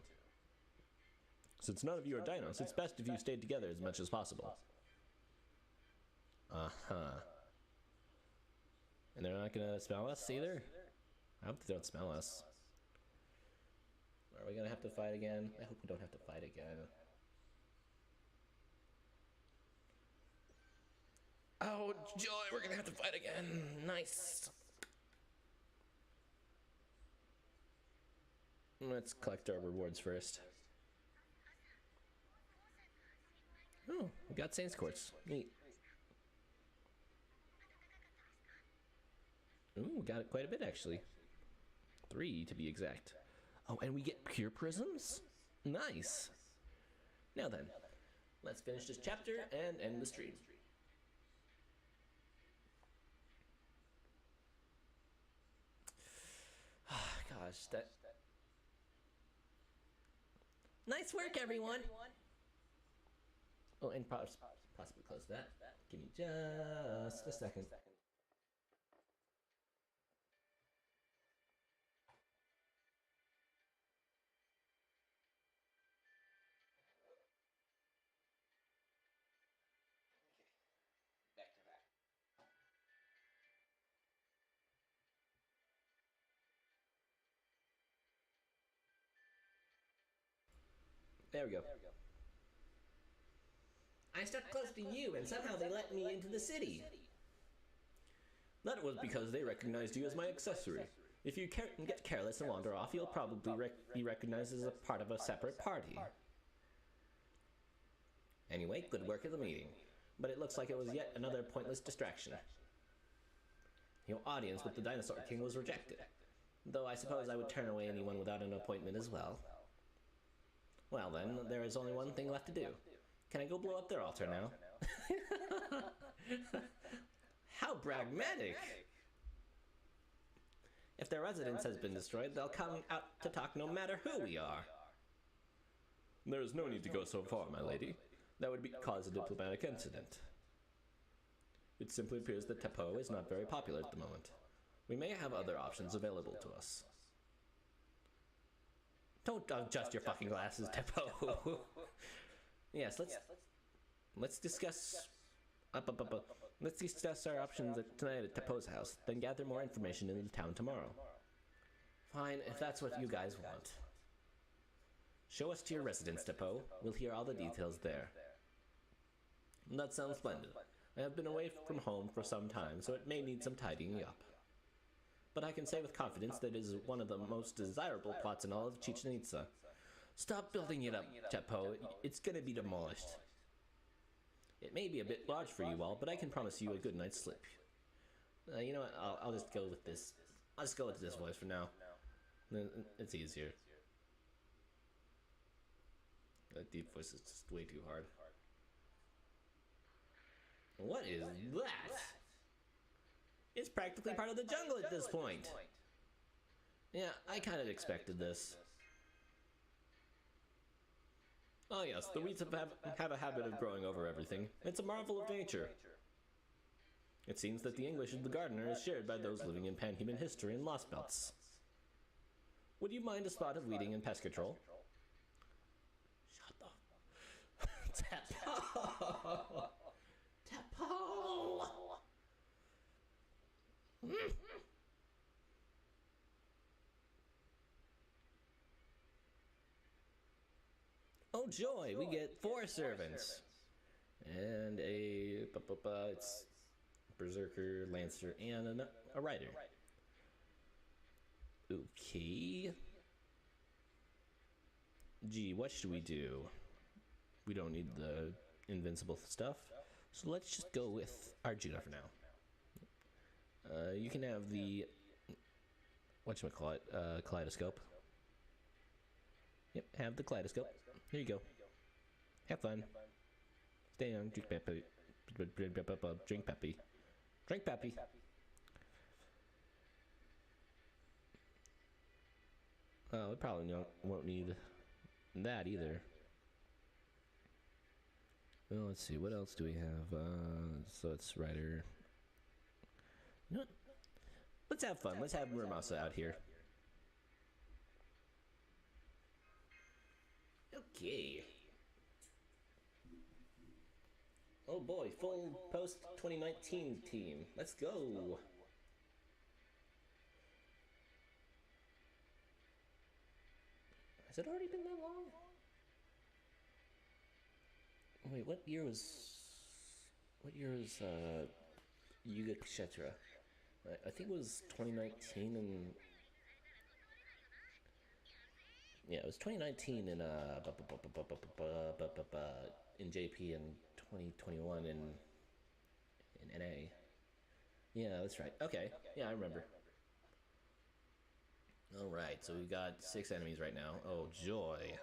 Since none of you are dinos, it's best if you stayed together as much as possible. Uh-huh. And they're not gonna smell us either? I hope they don't smell us. Are we gonna have to fight again? I hope we don't have to fight again. Oh, joy, we're gonna have to fight again. Nice. Let's collect our rewards first. Oh, we got Saints Quartz. Neat. Ooh, we got quite a bit actually. 3 to be exact. Oh, and we get pure prisms? Nice. Now then, let's finish this chapter and end the stream. Gosh, that... Nice work, everyone! Oh, and possibly close that. Give me just a second. There we go. I stuck close to you, and somehow they let me into the city. That was because they recognized you as my accessory. If you get careless and wander off, you'll probably be recognized as a part of a separate party. Anyway, good work at the meeting. But it looks like it was yet another pointless distraction. Your audience with the Dinosaur King was rejected. Though I suppose I would turn away anyone without an appointment as well. Well then, there is only one thing left to do. Can I go blow up their altar now? How pragmatic! If their residence has been destroyed, they'll come out to talk no matter who we are. There is no need to go so far, my lady. That would cause a diplomatic incident. It simply appears that Tepo is not very popular at the moment. We may have other options available to us. Don't adjust your fucking glasses, Tepo. Yes, let's discuss. Let's discuss our options tonight at Tepo's house, then gather more information in the town tomorrow. Fine, if that's what you guys want. Show us to your residence, Tepo. We'll hear all the details there. That sounds splendid. I have been away from home for some time, so it may need some tidying up. But I can say with confidence that it is one of the most desirable plots in all of Chichen Itza. Stop building it up, Tepo. It's gonna be demolished. It may be a bit large for you all, but I can promise you a good night's sleep. You know what? I'll just go with this. I'll just go with this voice for now. It's easier. That deep voice is just way too hard. What is that? It's practically part of the jungle at this point. Yeah, I kind of expected this. Oh yes, the weeds have a habit of growing over everything. It's a marvel of nature. It seems that the English of the gardener is shared by those living in pan-human history and Lostbelts. Would you mind a spot of weeding and pest control? Shut the... Tepo! Tepo! Oh joy, we get 4 servants. And it's Berserker, Lancer, and a Rider. Okay. Gee, what should we do? We don't need the invincible stuff. So let's just go with Arjuna for now. You can have the... whatchamacallit? Kaleidoscope. Yep, have the kaleidoscope. Here you go. Have fun. Stay young. Drink Peppy. Drink Peppy. Drink Peppy. Oh, we probably won't need that either. Well, let's see. What else do we have? So it's Ryder. You know what? Let's have fun. Let's have Muramasa out here. Okay. Oh boy, full post 2019 team. Let's go. Has it already been that long? Wait, what year was Yuga Kshetra? I think it was 2019 and yeah, it was 2019 in JP and 2021 in NA. Yeah, that's right. Okay, yeah, I remember. All right, so we've got 6 enemies right now. Oh, joy,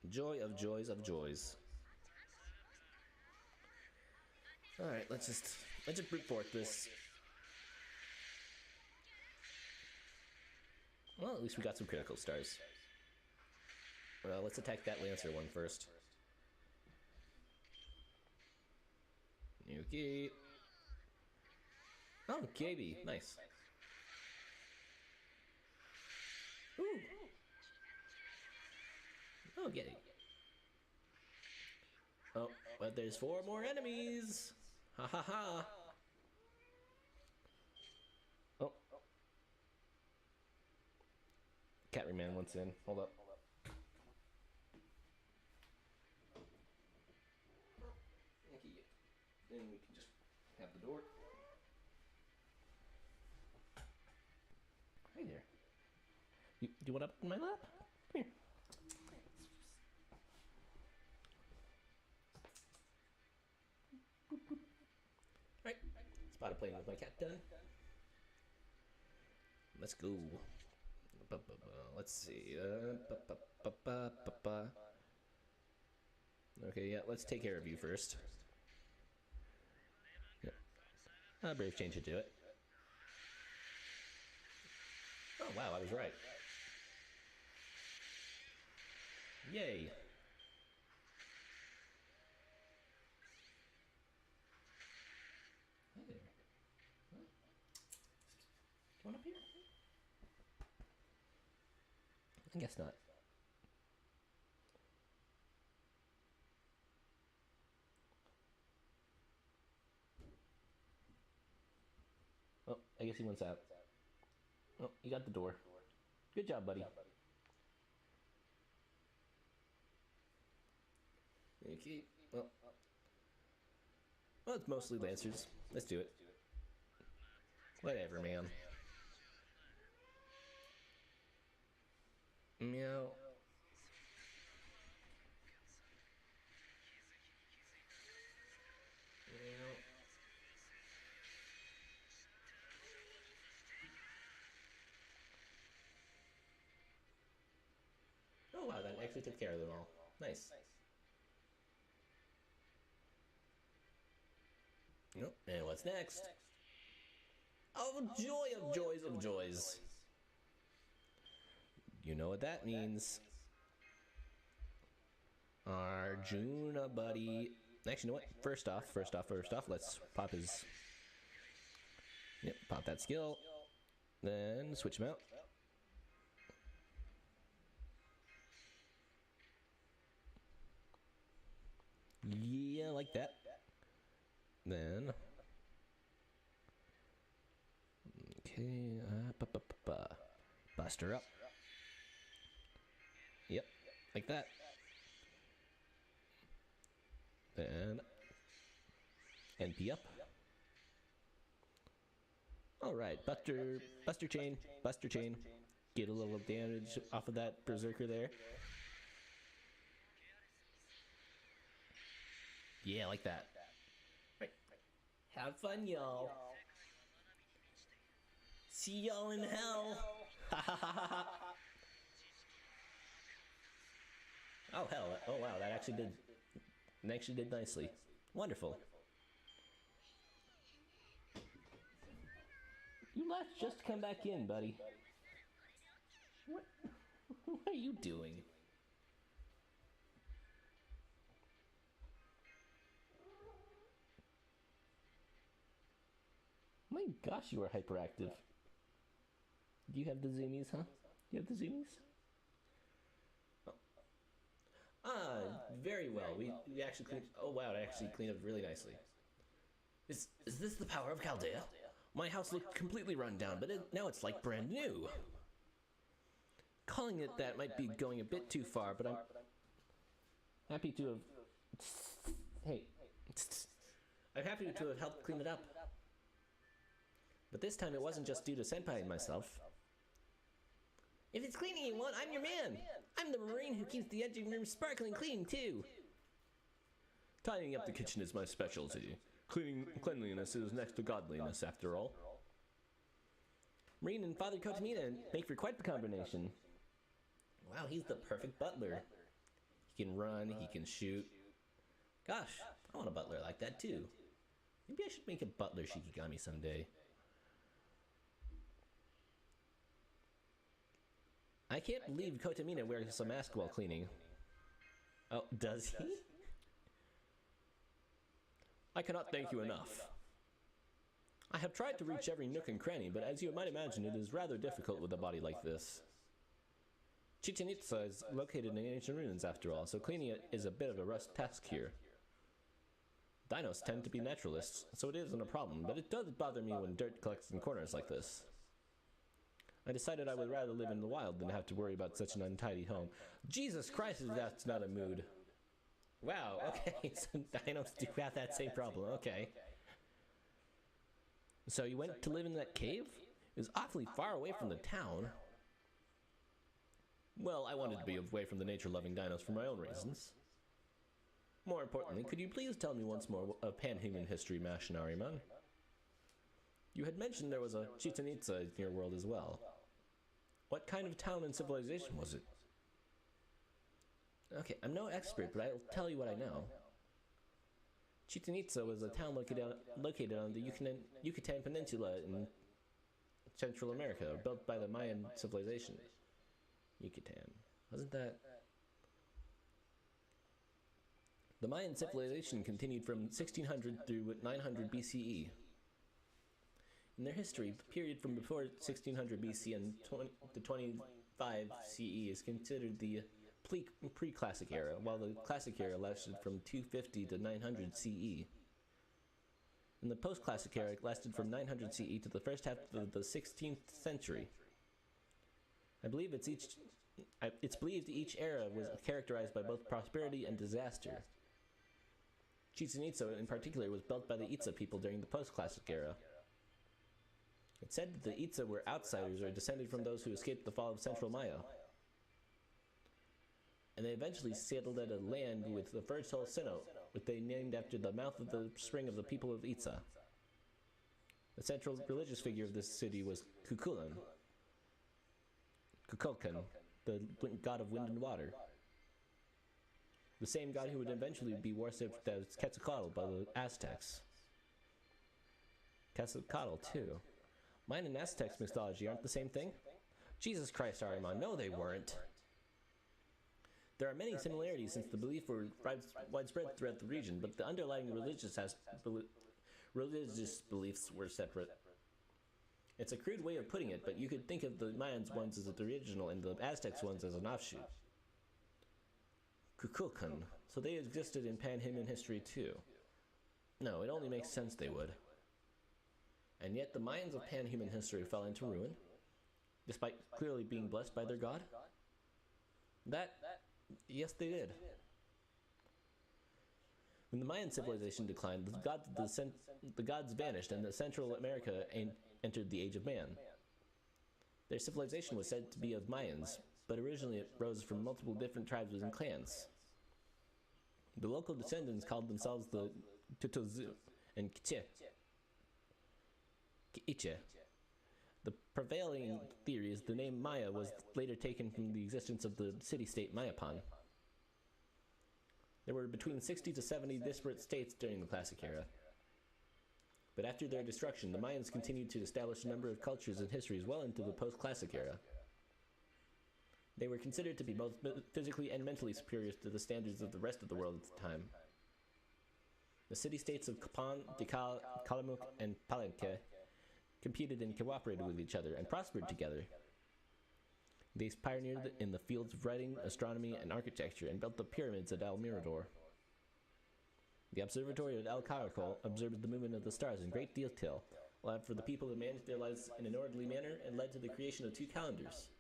joy of joys of joys. All right, let's just brute force this. Well, at least we got some critical stars. Well, let's attack that Lancer one first. Okay. Oh, KB, nice. Ooh. Oh, get it. Oh, but there's 4 more enemies. Ha ha ha. Oh. Catman wants in. Hold up. Then we can just have the door. Hi there. Do you want up in my lap? Come here. Alright. Spotted playing with my cat done. Let's go. Let's see. Okay, yeah, let's take care of you first. Brave change should do it. Oh wow, I was right. Yay. Hi there. Huh? You want up here? I guess not. Oh, I guess he wants out. Oh, you got the door. Good job, buddy. Okay. Well, it's mostly Lancers. Let's do it. Whatever, man. Meow. Oh wow, that actually took care of them all. Nice. Nope. And what's next? Oh, joy of joys of joys. You know what that means. Arjuna, buddy. Actually, you know what? First off, let's pop his... Yep, pop that skill. Then switch him out. Yeah, like that. Then... Okay, bust her up. Yep, like that. Then NP up. All right, Buster Chain. Get a little damage off of that Berserker there. Yeah, like that. Right. Have fun, y'all. See y'all in hell. Oh hell! Oh wow! That actually did and actually did nicely. Wonderful. You left just to come back in, buddy. What are you doing? My gosh, you are hyperactive. Do you have the zoomies, huh? You have the zoomies? Oh. Ah, very well. We actually cleaned... Oh wow, it actually cleaned up really nicely. Is this the power of Chaldea? My house looked completely run down, but now it's like brand new. Calling it that might be going a bit too far, but I'm happy to have... Hey. I'm happy to have helped clean it up. But this time it wasn't just due to Senpai and myself. If it's cleaning you want, I'm your man! I'm the Marine who keeps the engine room sparkling clean, too! Tidying up the kitchen is my specialty. Cleanliness is next to godliness, after all. Marine and Father Kotamina make for quite the combination. Wow, he's the perfect butler. He can run, he can shoot. Gosh, I want a butler like that, too. Maybe I should make a butler Shikigami someday. I can't believe Kotamina wears a mask while cleaning. Oh, does he? I cannot thank you enough. I have tried to reach every nook and cranny, but as you might imagine, it is rather difficult with a body like this. Chichen Itza is located in ancient ruins after all, so cleaning it is a bit of a rush task here. Dinos tend to be naturalists, so it isn't a problem, but it does bother me when dirt collects in corners like this. I decided I would rather live in the wild than have to worry about such an untidy home. Jesus Christ, if that's not a mood. Wow, okay, so dinos do have that same problem, okay. So you went to live in that cave? It was awfully far away from the town. Well, I wanted to be away from the nature-loving dinos for my own reasons. More importantly, could you please tell me once more of pan-human history, Mashin Ahriman? You had mentioned there was a Chichen Itza in your world as well. What kind of town and civilization was it? Okay, I'm no expert, but I'll tell you what I know. Chichen Itza was a town located on the Yucatan Peninsula in Central America, built by the Mayan civilization. Yucatan. Wasn't that... The Mayan civilization continued from 1600 through 900 BCE. In their history, the period from before 1600 BC and to 25 CE is considered the pre-classic era, while the classic era lasted from 250 to 900 CE. And the post-classic era lasted from 900 CE to the first half of the 16th century. I believe it's believed each era was characterized by both prosperity and disaster. Chichen Itza in particular was built by the Itza people during the post-classic era. It's said that the Itza were outsiders or descended from those who escaped the fall of Central Maya. And they eventually settled at a land with the fertile cenote, which they named after the mouth of the spring of the people of Itza. The central religious figure of this city was Kukulkan, the god of wind and water. The same god who would eventually be worshipped as Quetzalcoatl by the Aztecs. Quetzalcoatl, too. Mayan and Aztecs mythology aren't the same thing? Jesus Christ, Ahriman, no they weren't. There are many similarities since the belief were widespread throughout the region, but the underlying religious beliefs were separate. It's a crude way of putting it, but you could think of the Mayans ones as the original and the Aztecs ones as an offshoot. Kukulkan, so they existed in pan-human history too. No, it only makes sense they would. And yet the Mayans of pan-human history fell into ruin, despite clearly being blessed by their god? Yes they did. When the Mayan civilization declined, the gods vanished and Central America entered the Age of Man. Their civilization was said to be of Mayans, but originally it rose from multiple different tribes and clans. The local descendants called themselves the Tutozu and Kiche. The prevailing theory is the name Maya was later taken from the existence of the city-state Mayapan. There were between 60 to 70 disparate states during the Classic era. But after their destruction, the Mayans continued to establish a number of cultures and histories well into the post-Classic era. They were considered to be both physically and mentally superior to the standards of the rest of the world at the time. The city-states of Kapan, Tikal, Kalamuk, and Palenque competed and cooperated with each other and prospered together. They pioneered in the fields of writing, astronomy, and architecture and built the pyramids at El Mirador. The observatory at El Caracol observed the movement of the stars in great detail, allowed for the people to manage their lives in an orderly manner, and led to the creation of 2 calendars.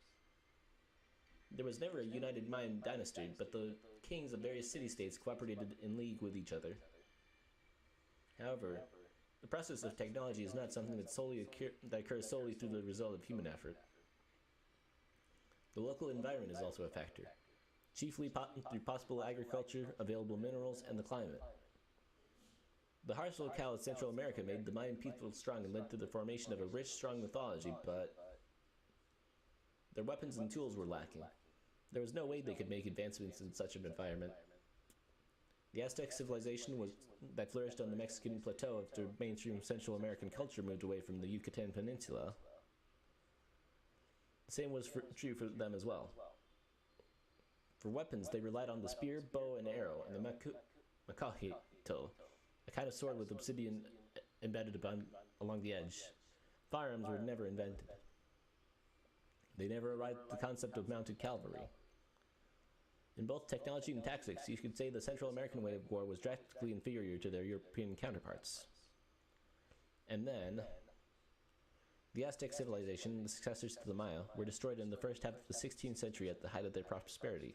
There was never a united Mayan dynasty, but the kings of various city-states cooperated in league with each other. However, the process of technology is not something that occurs solely through the result of human effort. The local environment is also a factor, chiefly through possible agriculture, available minerals, and the climate. The harsh locale of Central America made the Mayan people strong and led to the formation of a rich, strong mythology, but their weapons and tools were lacking. There was no way they could make advancements in such an environment. The Aztec civilization that flourished on the Mexican plateau after mainstream Central American culture moved away from the Yucatan Peninsula. The same was true for them as well. For weapons, they relied on the spear, bow, and arrow, and the macajito, a kind of sword with obsidian embedded along the edge. Firearms were never invented. They never arrived at the concept of mounted cavalry. In both technology and tactics, you could say the Central American way of war was drastically inferior to their European counterparts. And then, the Aztec civilization, the successors to the Maya, were destroyed in the first half of the 16th century at the height of their prosperity.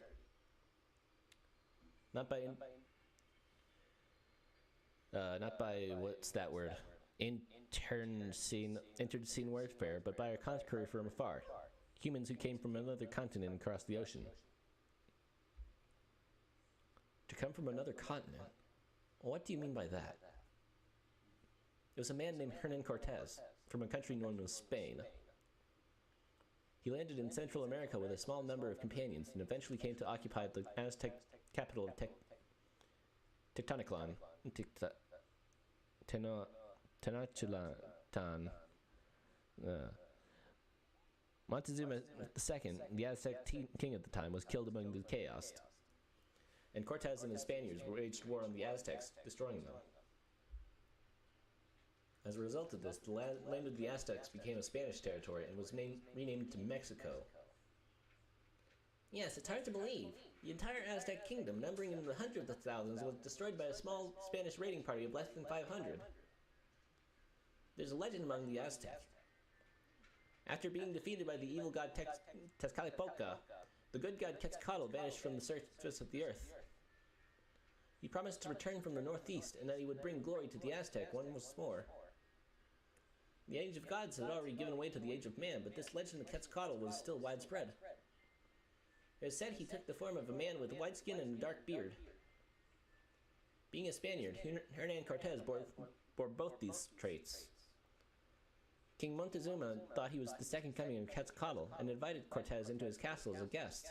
Not by what's that word? Internecine warfare, but by a conqueror from afar. Humans who came from another continent across the ocean. To come from another continent? What do you mean by that? It was a man named Hernan Cortez, from a country known as Spain. He landed in Central America with a small number of companions and eventually came to occupy the Aztec capital of Tenochtitlan. Montezuma II, the Aztec king at the time, was killed among the chaos, and Cortez and his Spaniards waged war on the Aztecs, destroying them. As a result of this, the land of the Aztecs became a Spanish territory and was renamed to Mexico. Yes, it's hard to believe. The entire Aztec kingdom, numbering in the hundreds of thousands, was destroyed by a small Spanish raiding party of less than 500. There's a legend among the Aztec. After being defeated by the evil god Tezcatlipoca, the good god Quetzalcoatl vanished from the surface of the earth. He promised to return from the northeast and that he would bring glory to the Aztec once more. The age of gods had already given way to the age of man, but this legend of Quetzalcoatl was still widespread. It is said he took the form of a man with white skin and a dark beard. Being a Spaniard, Hernan Cortez bore both these traits. King Montezuma thought he was the second coming of Quetzalcoatl and invited Cortez into his castle as a guest.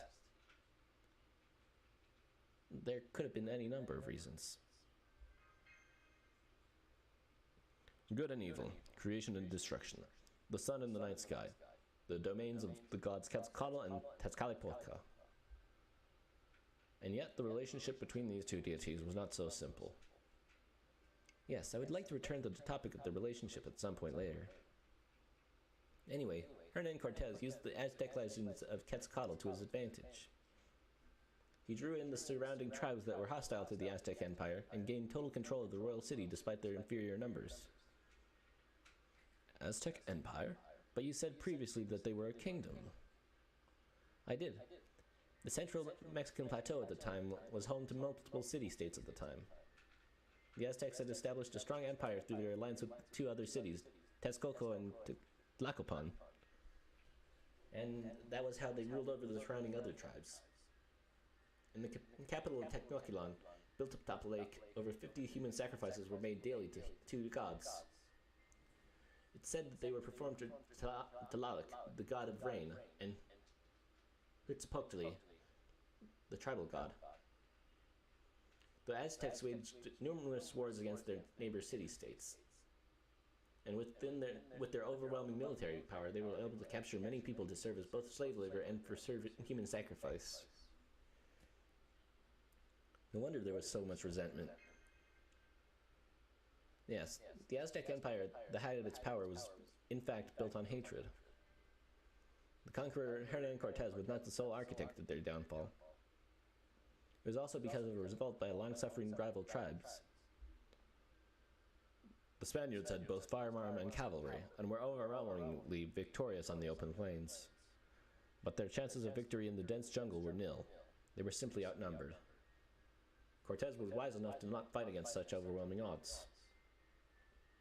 There could have been any number of reasons. Good and evil, creation and destruction, the sun and the night sky, the domains of the gods Quetzalcoatl and Tezcatlipoca. And yet the relationship between these two deities was not so simple. Yes, I would like to return to the topic of the relationship at some point later. Anyway, Hernan Cortez used the Aztec legends of Quetzalcoatl to his advantage. He drew in the surrounding tribes that were hostile to the Aztec Empire and gained total control of the royal city despite their inferior numbers. Aztec Empire? But you said previously that they were a kingdom. I did. The central Mexican plateau at the time was home to multiple city-states at the time. The Aztecs had established a strong empire through their alliance with 2 other cities, Texcoco and Tlacopan. And that was how they ruled over the surrounding other tribes. In the capital of Tenochtitlan, built atop a lake, over 50 human sacrifices were made daily to 2 gods. It's said that they were performed to Tlaloc, the god of rain, and Huitzilopochtli, the tribal god. The Aztecs waged numerous wars against their neighbor city-states. And with their overwhelming military power, they were able to capture many people to serve as both slave labor and for human sacrifice. No wonder there was so much resentment. Yes, the Aztec Empire, at the height of its power, was in fact built on hatred. The conqueror Hernan Cortez was not the sole architect of their downfall. It was also because of a revolt by a long-suffering rival tribes. The Spaniards had both firearm and cavalry, and were overwhelmingly victorious on the open plains. But their chances of victory in the dense jungle were nil. They were simply outnumbered. Cortez was wise enough to not fight against such overwhelming odds.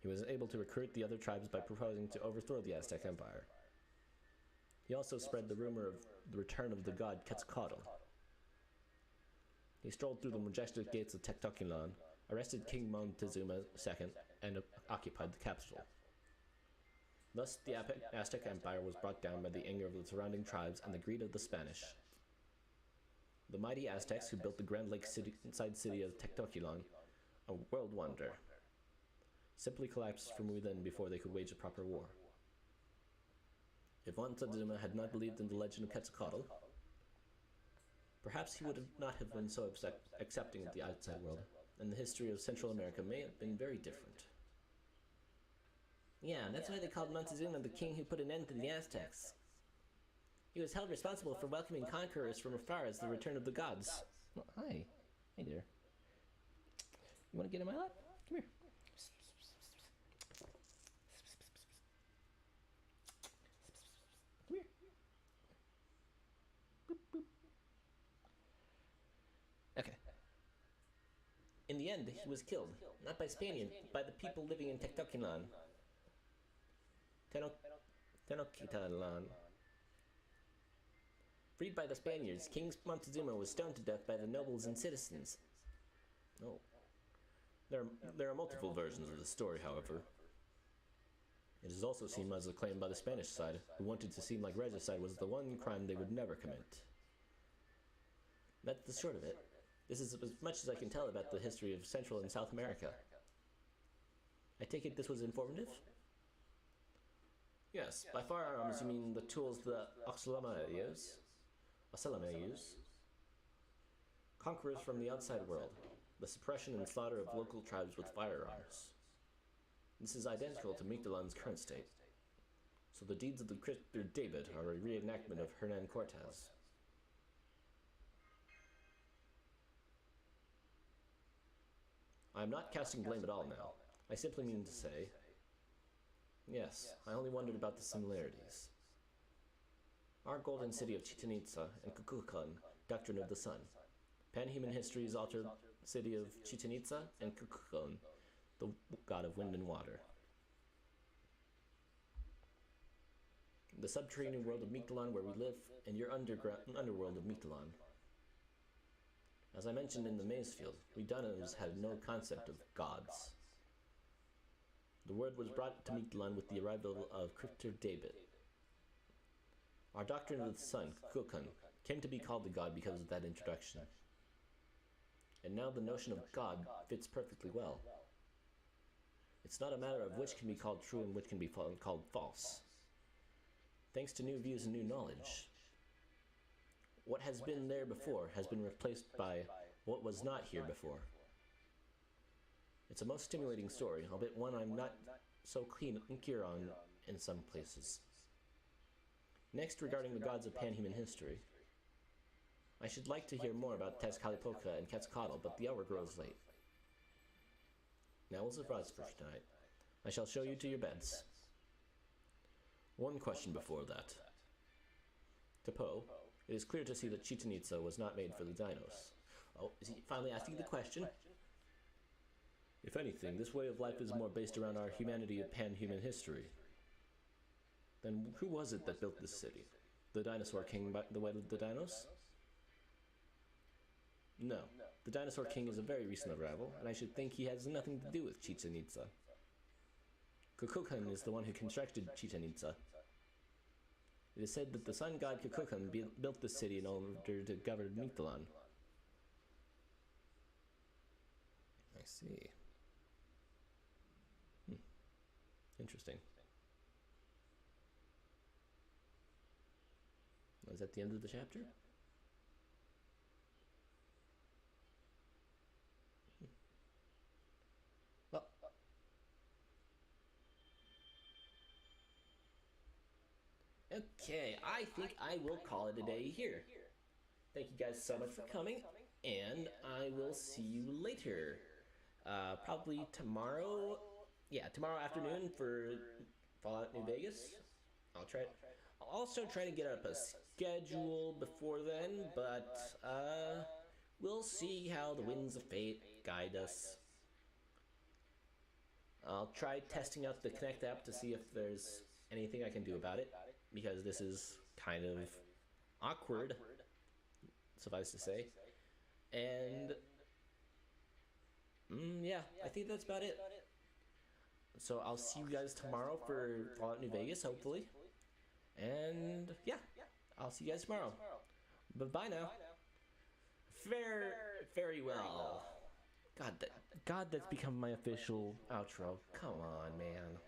He was able to recruit the other tribes by proposing to overthrow the Aztec Empire. He also spread the rumor of the return of the god Quetzalcoatl. He strolled through the majestic gates of Tenochtitlan, arrested King Montezuma II, and occupied the capital. Thus, the Aztec Empire was brought down by the anger of the surrounding tribes and the greed of the Spanish. The mighty Aztecs who built the Grand Lakeside city of Tenochtitlan, a world wonder, simply collapsed from within before they could wage a proper war. If Montezuma had not believed in the legend of Quetzalcoatl, perhaps he would not have been so accepting of the outside world, and the history of Central America may have been very different. Yeah, that's why they called Montezuma the king who put an end to the Aztecs. He was held responsible for welcoming conquerors from afar as the return of the gods. Well, hi. Hey there. You want to get in my lap? Come here. Come here. Boop, boop. Okay. In the end, he was killed, not by Spaniards, but by the people living in Tenochtitlan. Tenochtitlan. Freed by the Spaniards, King Montezuma was stoned to death by the nobles and citizens. Oh. There are multiple versions of the story, however. It is also seen as a claim by the Spanish side, who wanted to seem like regicide was the one crime they would never commit. That's the short of it. This is as much as I can tell about the history of Central and South America. I take it this was informative? Yes, by firearms you mean the tools the Oxalama use? Conquerors from the outside world, the suppression and slaughter of local tribes with firearms. This is identical to Mictlan's current state. So the deeds of the Christopher David are a reenactment of Hernan Cortez. I am not casting blame at all now. I simply mean to say, yes, I only wondered about the similarities. Our golden city of Chichen Itza and Kukulkan, doctrine of the sun. Pan-human history's altered city of Chichen Itza and Kukulkan, the god of wind and water. The subterranean world of Mictlan where we live, and your underworld of Mictlan. As I mentioned in the maize field, we Danos had no concept of gods. The word was brought to Mictlan with the arrival of Christopher David. Our doctrine of the sun, Kukulkan, came to be called the god because of that introduction. And now the notion of God fits perfectly well. It's not a matter of which can be called true and which can be called false. Thanks to new views and new knowledge, what has been there before has been replaced by what was not here before. It's a most stimulating story, albeit one I'm not so clear on in some places. Next, regarding the gods of pan-human history. I should like to hear more about Tezcatlipoca and Quetzalcoatl, but the hour grows late. Now we'll surprise for tonight. I shall show you to your beds. One question before that. To Poe, it is clear to see that Chichen Itza was not made for the dinos. Oh, is he finally asking the question? If anything, this way of life is more based around our humanity of pan-human history. Then who was it that built this city? The dinosaur king by the way of the dinos? No, the dinosaur king is a very recent arrival, and I should think he has nothing to do with Chichen Itza. Kukulkan is the one who constructed Chichen Itza. It is said that the sun god Kukulkan built this city in order to govern Mictlan. see. Interesting. Was that the end of the chapter? Well, okay, I think I will call it a day here. Thank you guys so much for coming, and I will see you later. Probably tomorrow. Yeah, tomorrow afternoon for Fallout New Vegas. I'll also try to get up a schedule before then, but we'll see how the winds of fate guide us. I'll try testing out the Connect app to see if there's anything I can do about it, because this is kind of awkward, suffice to say. And yeah, I think that's about it. So I'll see you guys tomorrow for Fallout New Vegas, hopefully. And yeah, I'll see you guys tomorrow. Bye now. Very well. God, that's become my official outro. Come on, man.